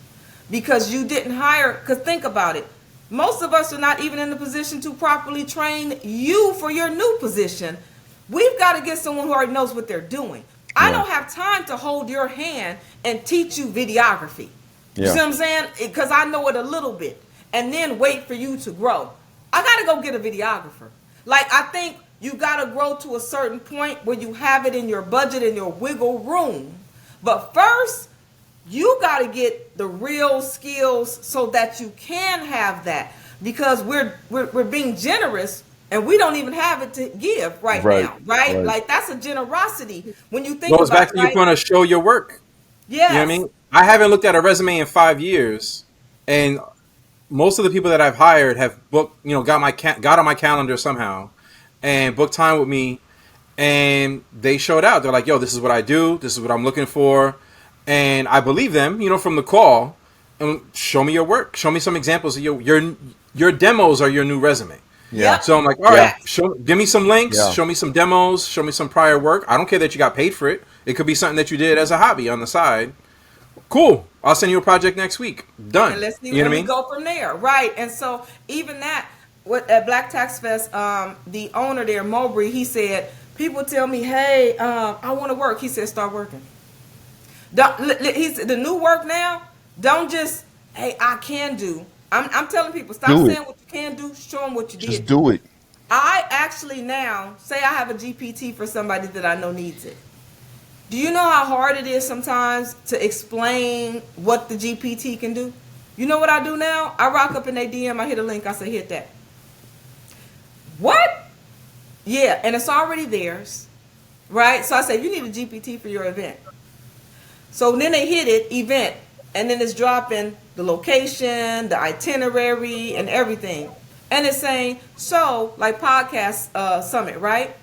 [SPEAKER 4] because you didn't hire. Because think about it. Most of us are not even in the position to properly train you for your new position. We've got to get someone who already knows what they're doing. I don't have time to hold your hand and teach you videography. You see what I'm saying? Because I know it a little bit. And then wait for you to grow. I got to go get a videographer. Like, I think you got to grow to a certain point where you have it in your budget and your wiggle room. But first, you got to get the real skills so that you can have that, because we're being generous and we don't even have it to give right now, right? Like, that's a generosity when you think
[SPEAKER 5] goes
[SPEAKER 4] about
[SPEAKER 5] back to you want to show your work.
[SPEAKER 4] Yes.
[SPEAKER 5] You know what I mean? I haven't looked at a resume in 5 years, and most of the people that I've hired have booked, got on my calendar somehow and booked time with me, and they showed out. They're like, yo, this is what I do. This is what I'm looking for. And I believe them, from the call, and show me your work. Show me some examples of your demos are your new resume.
[SPEAKER 3] Yeah.
[SPEAKER 5] So I'm like, all right, give me some links, show me some demos, show me some prior work. I don't care that you got paid for it. It could be something that you did as a hobby on the side. Cool. I'll send you a project next week. Done.
[SPEAKER 4] And let's see
[SPEAKER 5] you know
[SPEAKER 4] where we
[SPEAKER 5] what I mean?
[SPEAKER 4] go from there. Right. And so even that, at Black Tax Fest, the owner there, Mowbray, he said, people tell me, hey, I want to work. He said, start working. He's the new work now. Don't just, hey, I can do. I'm telling people, stop saying what you can do. Show them what you did.
[SPEAKER 3] Just do it.
[SPEAKER 4] I actually now say I have a GPT for somebody that I know needs it. Do you know how hard it is sometimes to explain what the GPT can do? You know what I do now? I rock up in their DM. I hit a link. I say, hit that. What? Yeah, and it's already theirs, right? So I say, you need a GPT for your event. So then they hit it, event, and then it's dropping the location, the itinerary, and everything. And it's saying, so, like podcast summit, right?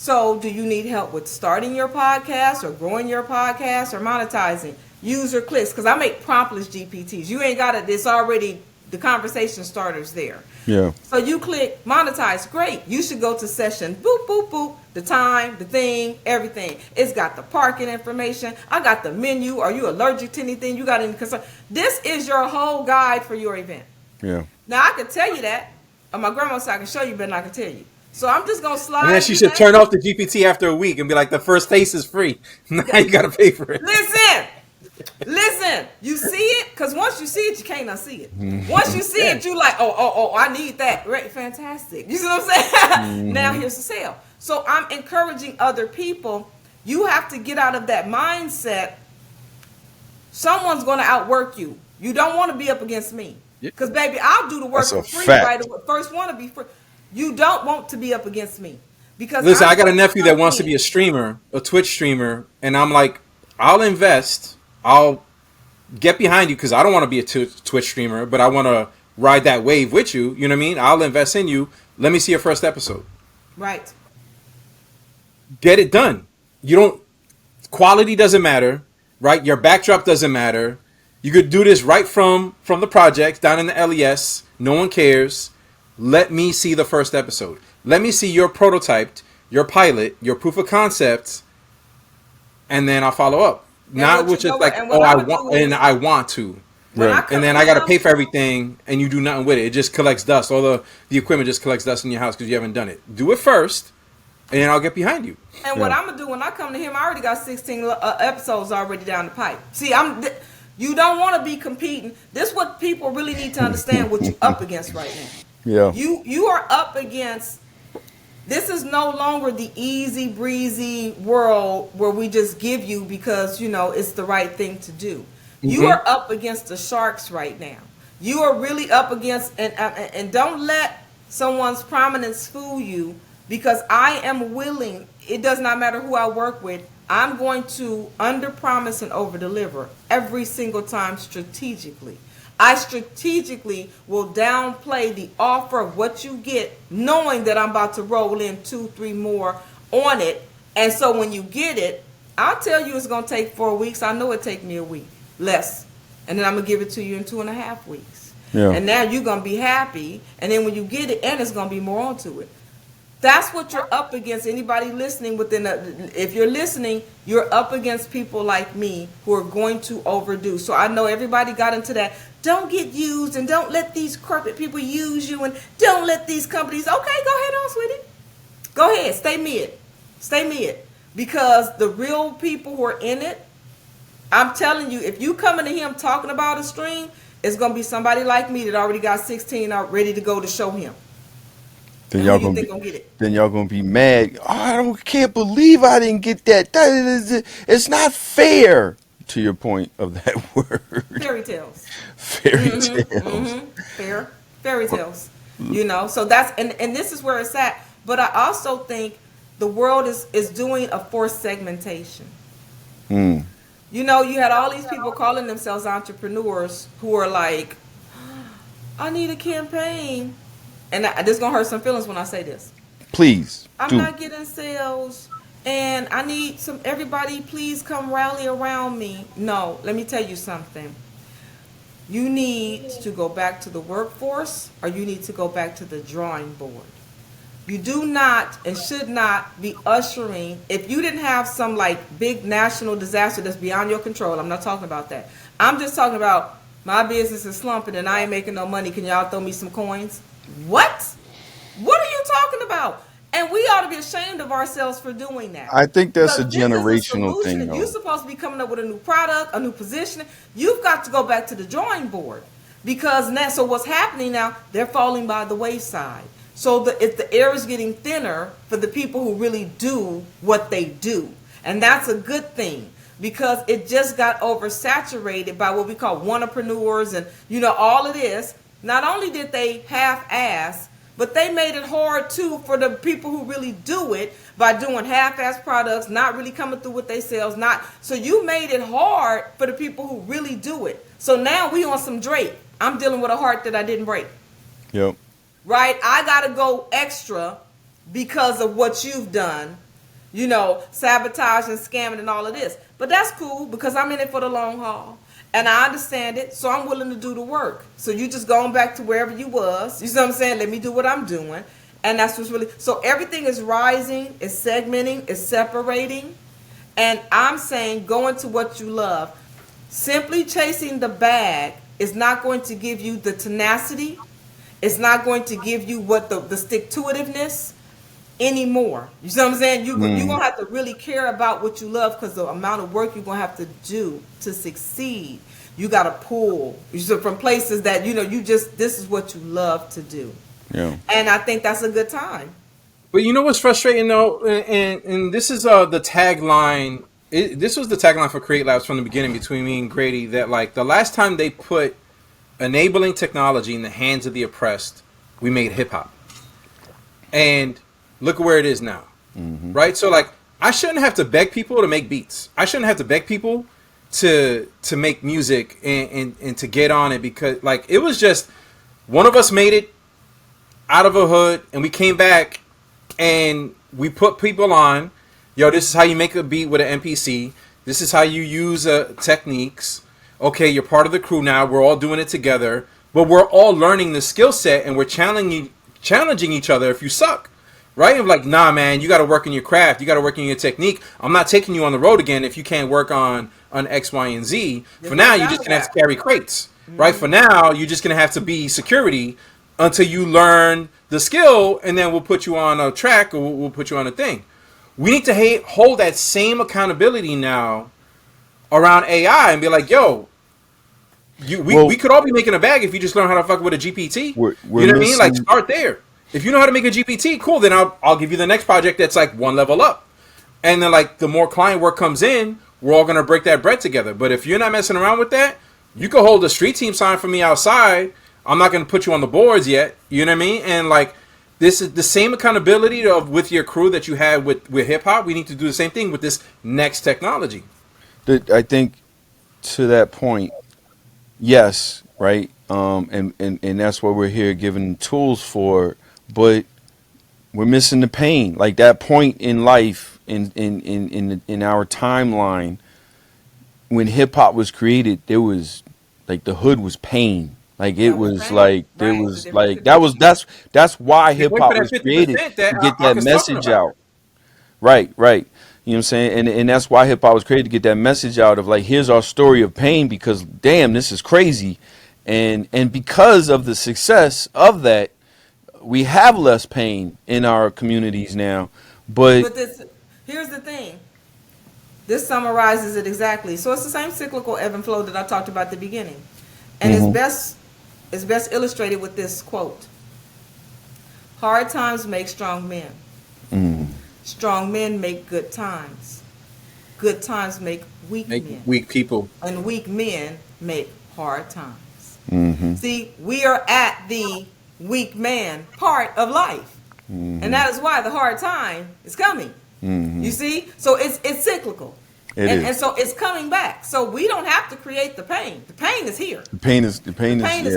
[SPEAKER 4] So do you need help with starting your podcast or growing your podcast or monetizing? User clicks, because I make promptless GPTs. You ain't got it. It's already, the conversation starters there.
[SPEAKER 3] Yeah.
[SPEAKER 4] So you click monetize, great. You should go to session, boop, boop, boop, the time, the thing, everything. It's got the parking information. I got the menu. Are you allergic to anything? You got any concern? This is your whole guide for your event.
[SPEAKER 3] Yeah.
[SPEAKER 4] Now I can tell you that. My grandma said I can show you, but I can tell you. So I'm just going to slide.
[SPEAKER 5] And then she should turn off the GPT after a week and be like, the first taste is free. Now you got to pay for it.
[SPEAKER 4] Listen, you see it? Because once you see it, you can't unsee it. Once you see it, you like, oh, I need that. Right, fantastic. You see what I'm saying? Now here's the sale. So I'm encouraging other people. You have to get out of that mindset. Someone's going to outwork you. You don't want to be up against me. Because, baby, I'll do the work
[SPEAKER 3] That's a
[SPEAKER 4] for free
[SPEAKER 3] fact.
[SPEAKER 4] right away. First one to be free. You don't want to be up against me. Because
[SPEAKER 5] Listen, I got a nephew that wants to be a streamer, a Twitch streamer, and I'm like, I'll invest. I'll get behind you because I don't want to be a Twitch streamer, but I want to ride that wave with you. You know what I mean? I'll invest in you. Let me see your first episode.
[SPEAKER 4] Right.
[SPEAKER 5] Get it done. You don't. Quality doesn't matter, right? Your backdrop doesn't matter. You could do this right from the project down in the LES. No one cares. Let me see the first episode. Let me see your prototyped, your pilot, your proof of concept, and then I'll follow up. Not which is like, I want to. Right. And then I got to pay for everything, and you do nothing with it. It just collects dust. All the equipment just collects dust in your house because you haven't done it. Do it first, and then I'll get behind you.
[SPEAKER 4] And what I'm going to do when I come to him, I already got 16 episodes already down the pipe. See, you don't want to be competing. This is what people really need to understand what you're up against right now.
[SPEAKER 3] Yeah.
[SPEAKER 4] You are up against, this is no longer the easy breezy world where we just give you because, it's the right thing to do. You are up against the sharks right now. You are really up against, and don't let someone's prominence fool you, because I am willing, it does not matter who I work with, I'm going to under-promise and over-deliver every single time strategically. I strategically will downplay the offer of what you get, knowing that I'm about to roll in 2, 3 more on it. And so when you get it, I'll tell you it's going to take 4 weeks. I know it take me a week, less. And then I'm going to give it to you in 2.5 weeks.
[SPEAKER 3] Yeah.
[SPEAKER 4] And now you're going to be happy. And then when you get it, and it's going to be more onto it. That's what you're up against. Anybody listening if you're listening, you're up against people like me who are going to overdo. So I know everybody got into that. Don't get used, and don't let these corporate people use you, and don't let these companies. Okay, go ahead on, sweetie. Go ahead. Stay mid. Because the real people who are in it, I'm telling you, if you coming to him talking about a stream, it's going to be somebody like me that already got 16 out ready to go to show him.
[SPEAKER 3] Then y'all gonna be mad. Oh, I can't believe I didn't get that. It's not fair. To your point of that word.
[SPEAKER 4] Fairy tales.
[SPEAKER 3] Fairy tales.
[SPEAKER 4] Fairy tales. So that's and this is where it's at. But I also think the world is doing a forced segmentation. You had all these people calling themselves entrepreneurs who are like, I need a campaign. And this is going to hurt some feelings when I say this.
[SPEAKER 3] Please.
[SPEAKER 4] I'm not getting sales. And I need everybody please come rally around me. No, let me tell you something. You need to go back to the workforce, or you need to go back to the drawing board. You do not and should not be ushering, if you didn't have some big national disaster that's beyond your control, I'm not talking about that. I'm just talking about my business is slumping and I ain't making no money. Can y'all throw me some coins? What? What are you talking about? And we ought to be ashamed of ourselves for doing that.
[SPEAKER 3] I think that's a generational thing, though.
[SPEAKER 4] You're supposed to be coming up with a new product, a new position. You've got to go back to the drawing board. So what's happening now, they're falling by the wayside. So if the air is getting thinner for the people who really do what they do. And that's a good thing, because it just got oversaturated by what we call wantrepreneurs and, all of this. Not only did they half-ass, but they made it hard, too, for the people who really do it by doing half-ass products, not really coming through with their sales. So you made it hard for the people who really do it. So now we on some Drake. I'm dealing with a heart that I didn't break.
[SPEAKER 3] Yep.
[SPEAKER 4] Right? I got to go extra because of what you've done. sabotaging, scamming, and all of this. But that's cool because I'm in it for the long haul. And I understand it, so I'm willing to do the work. So you just going back to wherever you was. You see what I'm saying? Let me do what I'm doing. And that's what's really, so everything is rising, is segmenting, is separating. And I'm saying go into what you love. Simply chasing the bag is not going to give you the tenacity. It's not going to give you what the stick-to-itiveness anymore. You see what I'm saying? You're going to have to really care about what you love, because the amount of work you're going to have to do to succeed, you got to pull from places that, this is what you love to do.
[SPEAKER 3] Yeah.
[SPEAKER 4] And I think that's a good time.
[SPEAKER 5] But you know what's frustrating though, and this is the tagline. This was the tagline for Create Labs from the beginning between me and Grady. That like the last time they put enabling technology in the hands of the oppressed, we made hip hop. And look at where it is now, right? So like, I shouldn't have to beg people to make beats. I shouldn't have to beg people to make music and to get on it, because like it was just one of us made it out of a hood, and we came back and we put people on. Yo, this is how you make a beat with an MPC. This is how you use techniques. Okay, you're part of the crew now. We're all doing it together, but we're all learning the skill set, and we're challenging each other if you suck, right? And like, nah, man, you got to work in your craft. You got to work in your technique. I'm not taking you on the road again if you can't work on X, Y, and Z. For now, you're just going to have to carry crates, right? For now, you're just going to have to be security until you learn the skill, and then we'll put you on a track, or we'll put you on a thing. We need to hold that same accountability now around AI and be like, yo, we could all be making a bag if you just learn how to fuck with a GPT.
[SPEAKER 3] We're
[SPEAKER 5] you know what I mean? Like, start there. If you know how to make a GPT, cool, then I'll give you the next project that's like one level up. And then like the more client work comes in, we're all going to break that bread together. But if you're not messing around with that, you can hold a street team sign for me outside. I'm not going to put you on the boards yet. You know what I mean? And like, this is the same accountability with your crew that you had with hip hop. We need to do the same thing with this next technology.
[SPEAKER 3] I think to that point, yes, right? And that's what we're here giving tools for, but we're missing the pain. Like that point in life, in our timeline, when hip hop was created, there was like the hood was pain. Like it was like there was like that's why hip hop was created, to get that message out. Right. You know what I'm saying? And that's why hip hop was created, to get that message out of like, here's our story of pain, because damn, this is crazy. And because of the success of that, we have less pain in our communities now. But
[SPEAKER 4] here's the thing. This summarizes it exactly. So it's the same cyclical ebb and flow that I talked about at the beginning. And it's best illustrated with this quote. Hard times make strong men. Strong men make good times. Good times make weak men.
[SPEAKER 5] Weak people.
[SPEAKER 4] And weak men make hard times. See, we are at the weak man part of life. And that is why the hard time is coming. You see? So it's cyclical. And so it's coming back. So we don't have to create the pain. The pain is here.
[SPEAKER 3] The pain is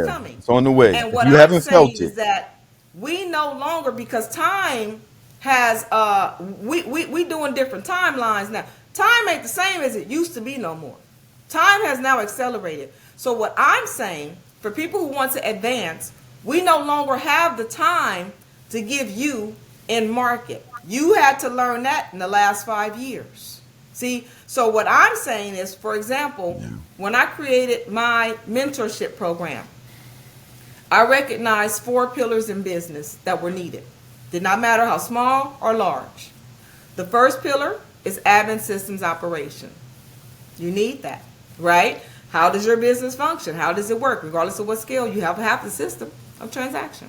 [SPEAKER 4] coming.
[SPEAKER 3] It's on the way.
[SPEAKER 4] And what
[SPEAKER 3] you
[SPEAKER 4] I'm
[SPEAKER 3] haven't
[SPEAKER 4] saying
[SPEAKER 3] felt it.
[SPEAKER 4] is that we no longer, because time has we doing different timelines now. Time ain't the same as it used to be no more. Time has now accelerated. So what I'm saying, for people who want to advance, we no longer have the time to give you in market. You had to learn that in the last 5 years. See, so what I'm saying is, for example, when I created my mentorship program, I recognized 4 pillars in business that were needed. Did not matter how small or large. The first pillar is admin systems operation. You need that, right? How does your business function? How does it work? Regardless of what scale, you have to have the system of transaction.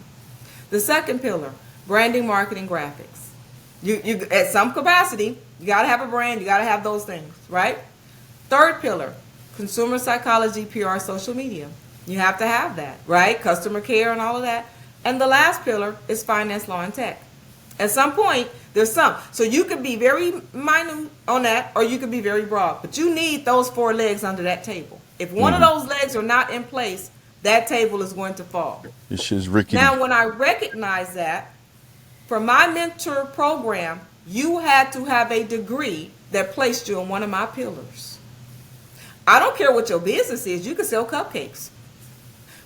[SPEAKER 4] The second pillar, branding, marketing, graphics. You at some capacity, you got to have a brand. You got to have those things, right? Third pillar, consumer psychology, PR, social media. You have to have that, right? Customer care and all of that. And the last pillar is finance, law, and tech. At some point, there's some. So you could be very minute on that, or you could be very broad. But you need those 4 legs under that table. If one of those legs are not in place, that table is going to fall.
[SPEAKER 3] It's just rickety.
[SPEAKER 4] Now, when I recognize that, for my mentor program, you had to have a degree that placed you in one of my pillars. I don't care what your business is. You can sell cupcakes.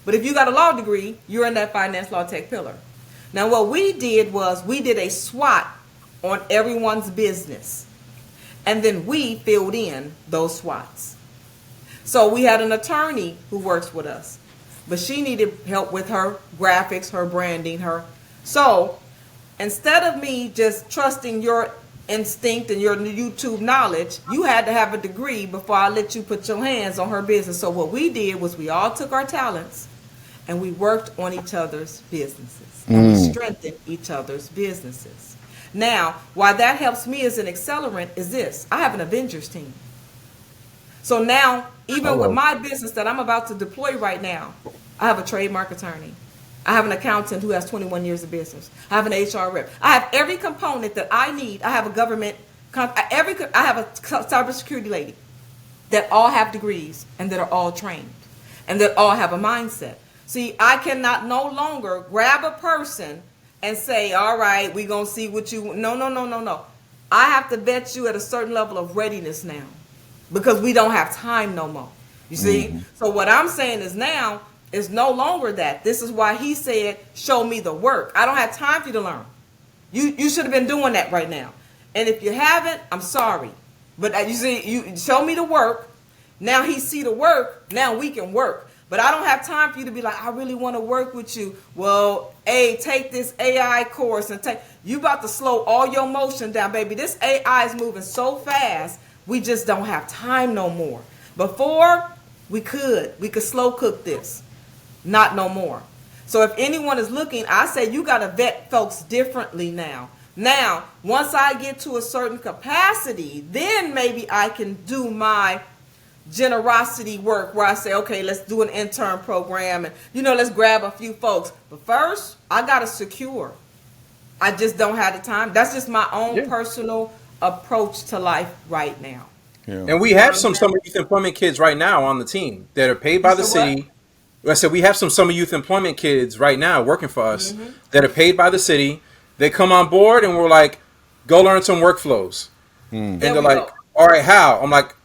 [SPEAKER 4] But if you got a law degree, you're in that finance, law, tech pillar. Now, what we did was we did a SWOT on everyone's business. And then we filled in those SWOTs. So we had an attorney who works with us. But she needed help with her graphics, her branding, her. So instead of me just trusting your instinct and your YouTube knowledge, you had to have a degree before I let you put your hands on her business. So what we did was we all took our talents and we worked on each other's businesses. And we strengthened each other's businesses. Now, why that helps me as an accelerant is this. I have an Avengers team. So now, even with my business that I'm about to deploy right now, I have a trademark attorney. I have an accountant who has 21 years of business. I have an HR rep. I have every component that I need. I have a government, I have a cybersecurity lady that all have degrees and that are all trained and that all have a mindset. See, I cannot no longer grab a person and say, all right, we're going to see what you, no. I have to vet you at a certain level of readiness now because we don't have time no more. You see? So what I'm saying is now, it's no longer that. This is why he said, show me the work. I don't have time for you to learn. You should have been doing that right now. And if you haven't, I'm sorry. But you see, you show me the work. Now he see the work. Now we can work. But I don't have time for you to be like, I really want to work with you. Well, take this AI course and you about to slow all your motion down, baby. This AI is moving so fast. We just don't have time no more. Before, we could slow cook this. Not no more. So if anyone is looking, I say you got to vet folks differently now. Now, once I get to a certain capacity, then maybe I can do my generosity work where I say, okay, let's do an intern program and, let's grab a few folks. But first, I got to secure. I just don't have the time. That's just my own personal approach to life right now.
[SPEAKER 5] Yeah. And we have some summer youth employment kids right now on the team that are paid by the city. I said we have some summer youth employment kids right now working for us that are paid by the city. They come on board and we're like, go learn some workflows. And they're like, all right, how? I'm like,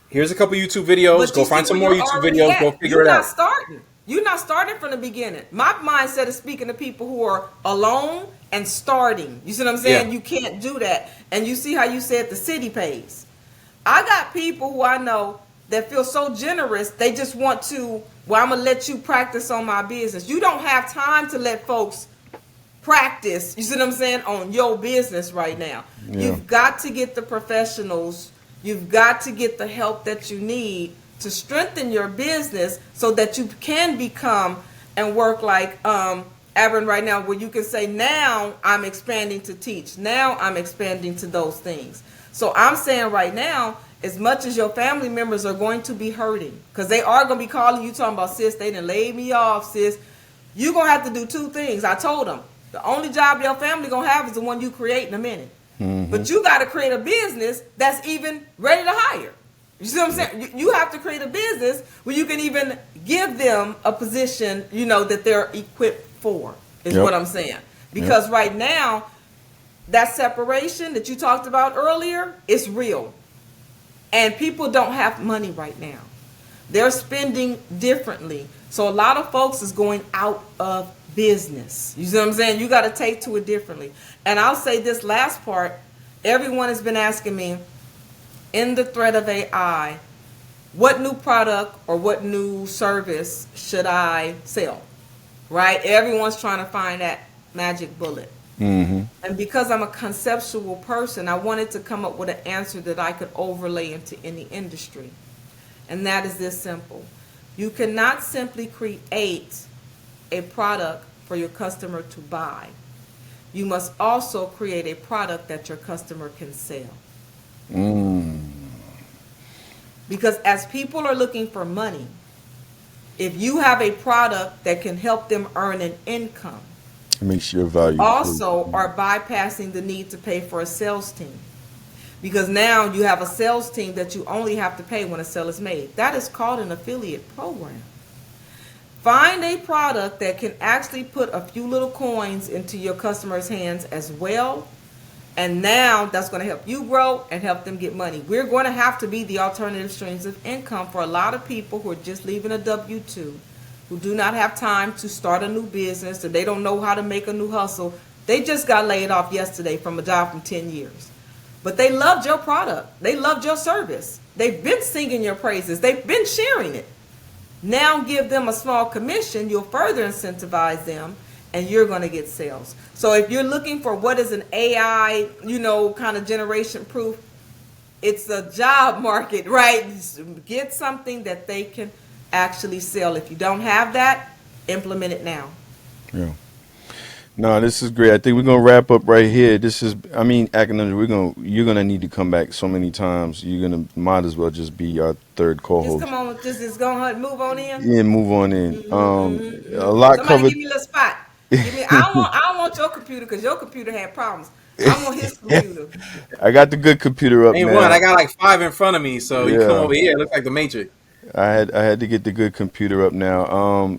[SPEAKER 5] here's a couple YouTube videos. Go find some more YouTube videos. Go figure it out.
[SPEAKER 4] You're not starting from the beginning. My mindset is speaking to people who are alone and starting. You see what I'm saying? Yeah. You can't do that. And you see how you said the city pays. I got people who I know that feel so generous, they just want to, I'm going to let you practice on my business. You don't have time to let folks practice, you see what I'm saying, on your business right now. Yeah. You've got to get the professionals. You've got to get the help that you need to strengthen your business so that you can become and work like Abran right now, where you can say, now I'm expanding to teach. Now I'm expanding to those things. So I'm saying right now, as much as your family members are going to be hurting, because they are going to be calling you talking about, sis, they done laid me off, sis. You're going to have to do two things. I told them, the only job your family going to have is the one you create in a minute. But you got to create a business that's even ready to hire. You see what I'm saying? You have to create a business where you can even give them a position, that they're equipped for, is what I'm saying. Because right now, that separation that you talked about earlier is real. And people don't have money right now. They're spending differently. So a lot of folks is going out of business. You see what I'm saying? You got to take to it differently. And I'll say this last part. Everyone has been asking me, in the threat of AI, what new product or what new service should I sell? Right? Everyone's trying to find that magic bullet. And because I'm a conceptual person, I wanted to come up with an answer that I could overlay into any industry. And that is this simple. You cannot simply create a product for your customer to buy. You must also create a product that your customer can sell. Because as people are looking for money, if you have a product that can help them earn an income,
[SPEAKER 3] it makes your value
[SPEAKER 4] also are bypassing the need to pay for a sales team. Because now you have a sales team that you only have to pay when a sale is made. That is called an affiliate program. Find a product that can actually put a few little coins into your customer's hands as well, And now that's going to help you grow and help them get money. We're going to have to be the alternative streams of income for a lot of people who are just leaving a W-2, who do not have time to start a new business, or they don't know how to make a new hustle. They just got laid off yesterday from a job from 10 years. But they loved your product. They loved your service. They've been singing your praises. They've been sharing it. Now give them a small commission. You'll further incentivize them, and you're going to get sales. So if you're looking for what is an AI, kind of generation proof, it's a job market, right? Get something that they can actually sell. If you don't have that, implement it now.
[SPEAKER 3] Yeah. No, this is great. I think we're gonna wrap up right here. Akanundrum, you're gonna need to come back so many times. Might as well just be our third co-host.
[SPEAKER 4] Just come on, just go ahead and move on in.
[SPEAKER 3] Yeah, move on in. A lot
[SPEAKER 4] Somebody
[SPEAKER 3] covered.
[SPEAKER 4] give me a little spot. I don't want your computer because your computer had problems. I want his computer.
[SPEAKER 3] I got the good computer up
[SPEAKER 5] Ain't
[SPEAKER 3] now.
[SPEAKER 5] one. I got like 5 in front of me, so you
[SPEAKER 3] Yeah.
[SPEAKER 5] come over here. It looks like the Matrix.
[SPEAKER 3] I had to get the good computer up now.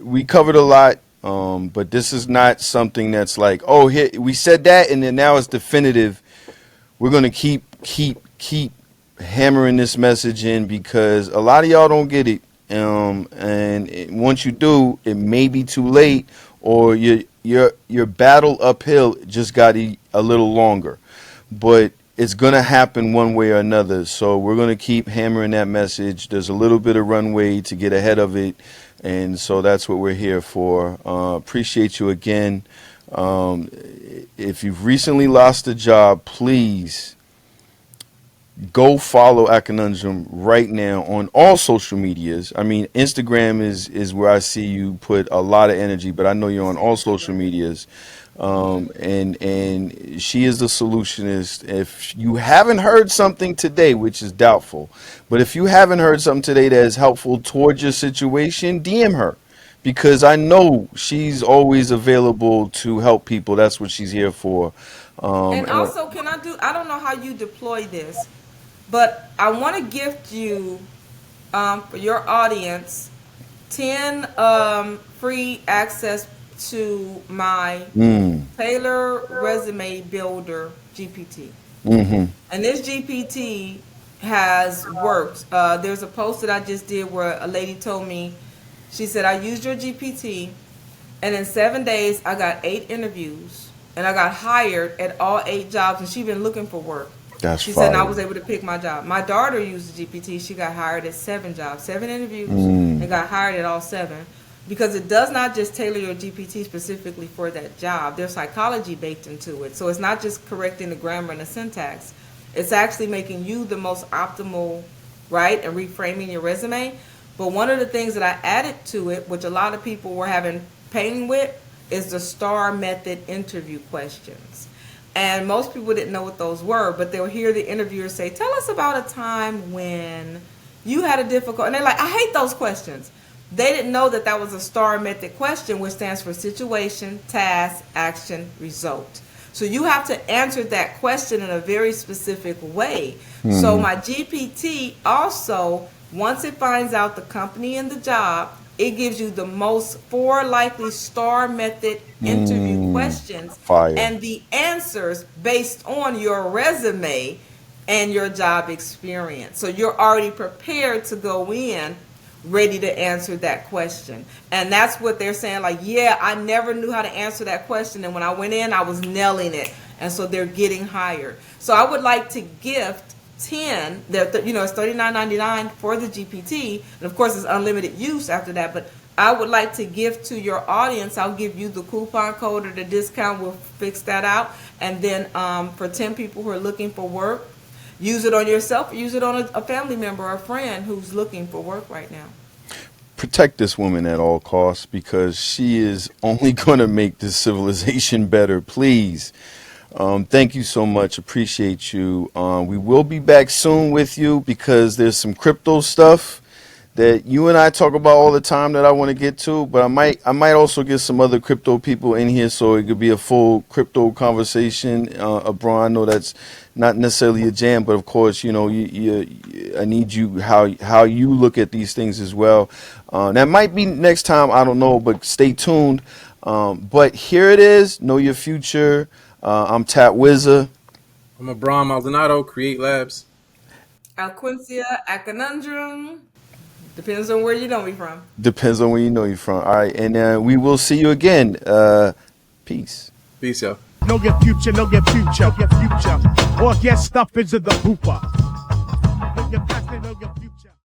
[SPEAKER 3] We covered a lot, but this is not something that's like, oh, here we said that, and then now it's definitive. We're gonna keep hammering this message in because a lot of y'all don't get it. Once you do, it may be too late, or your battle uphill just got a little longer. But it's gonna happen one way or another. So we're gonna keep hammering that message. There's a little bit of runway to get ahead of it, and so that's what we're here for. Appreciate you again. If you've recently lost a job, please go follow Akanundrum right now on all social medias. I mean, Instagram is where I see you put a lot of energy, but I know you're on all social medias. And she is the solutionist. If you haven't heard something today, which is doubtful, but if you haven't heard something today that is helpful towards your situation, DM her, because I know she's always available to help people. That's what she's here for.
[SPEAKER 4] And also, I don't know how you deploy this, but I want to gift you, for your audience, 10 free access to my Taylor Resume Builder GPT. And this GPT has worked. There's a post that I just did where a lady told me, she said, I used your GPT, and in 7 days, I got 8 interviews, and I got hired at all 8 jobs, and she's been looking for work. She said, and I was able to pick my job. My daughter used the GPT. She got hired at 7 jobs, 7 interviews, and got hired at all 7. Because it does not just tailor your GPT specifically for that job. There's psychology baked into it. So it's not just correcting the grammar and the syntax. It's actually making you the most optimal, right, and reframing your resume. But one of the things that I added to it, which a lot of people were having pain with, is the STAR method interview questions. And most people didn't know what those were, but they'll hear the interviewer say, tell us about a time when you had a difficult, and they're like, I hate those questions. They didn't know that that was a STAR method question, which stands for situation, task, action, result. So you have to answer that question in a very specific way. So my GPT also, once it finds out the company and the job, it gives you the most 4 likely STAR method interview questions and the answers based on your resume and your job experience. So you're already prepared to go in ready to answer that question. And that's what they're saying, like, yeah, I never knew how to answer that question, and when I went in, I was nailing it. And so they're getting hired. So I would like to gift 10, it's $39.99 for the GPT, and of course it's unlimited use after that, but I would like to gift to your audience, I'll give you the coupon code or the discount, we'll fix that out, and then for 10 people who are looking for work, use it on yourself, use it on a family member or a friend who's looking for work right now.
[SPEAKER 3] Protect this woman at all costs, because she is only going to make this civilization better. Please. Thank you so much. Appreciate you. We will be back soon with you, because there's some crypto stuff that you and I talk about all the time that I want to get to, but I might also get some other crypto people in here, so it could be a full crypto conversation. Abran, I know that's not necessarily a jam, but of course, I need you how you look at these things as well. That might be next time, I don't know, but stay tuned. But here it is, Know Your Future. I'm Tat Wizza.
[SPEAKER 5] I'm Abran Maldonado, Create Labs.
[SPEAKER 4] Alquencia, Akanundrum. Depends on where you know me from.
[SPEAKER 3] Depends on where you know you're from. All right, and we will see you again. Peace.
[SPEAKER 5] Peace, yo.
[SPEAKER 2] Know your future, know your future, know your future. Or get stuff into the hooper.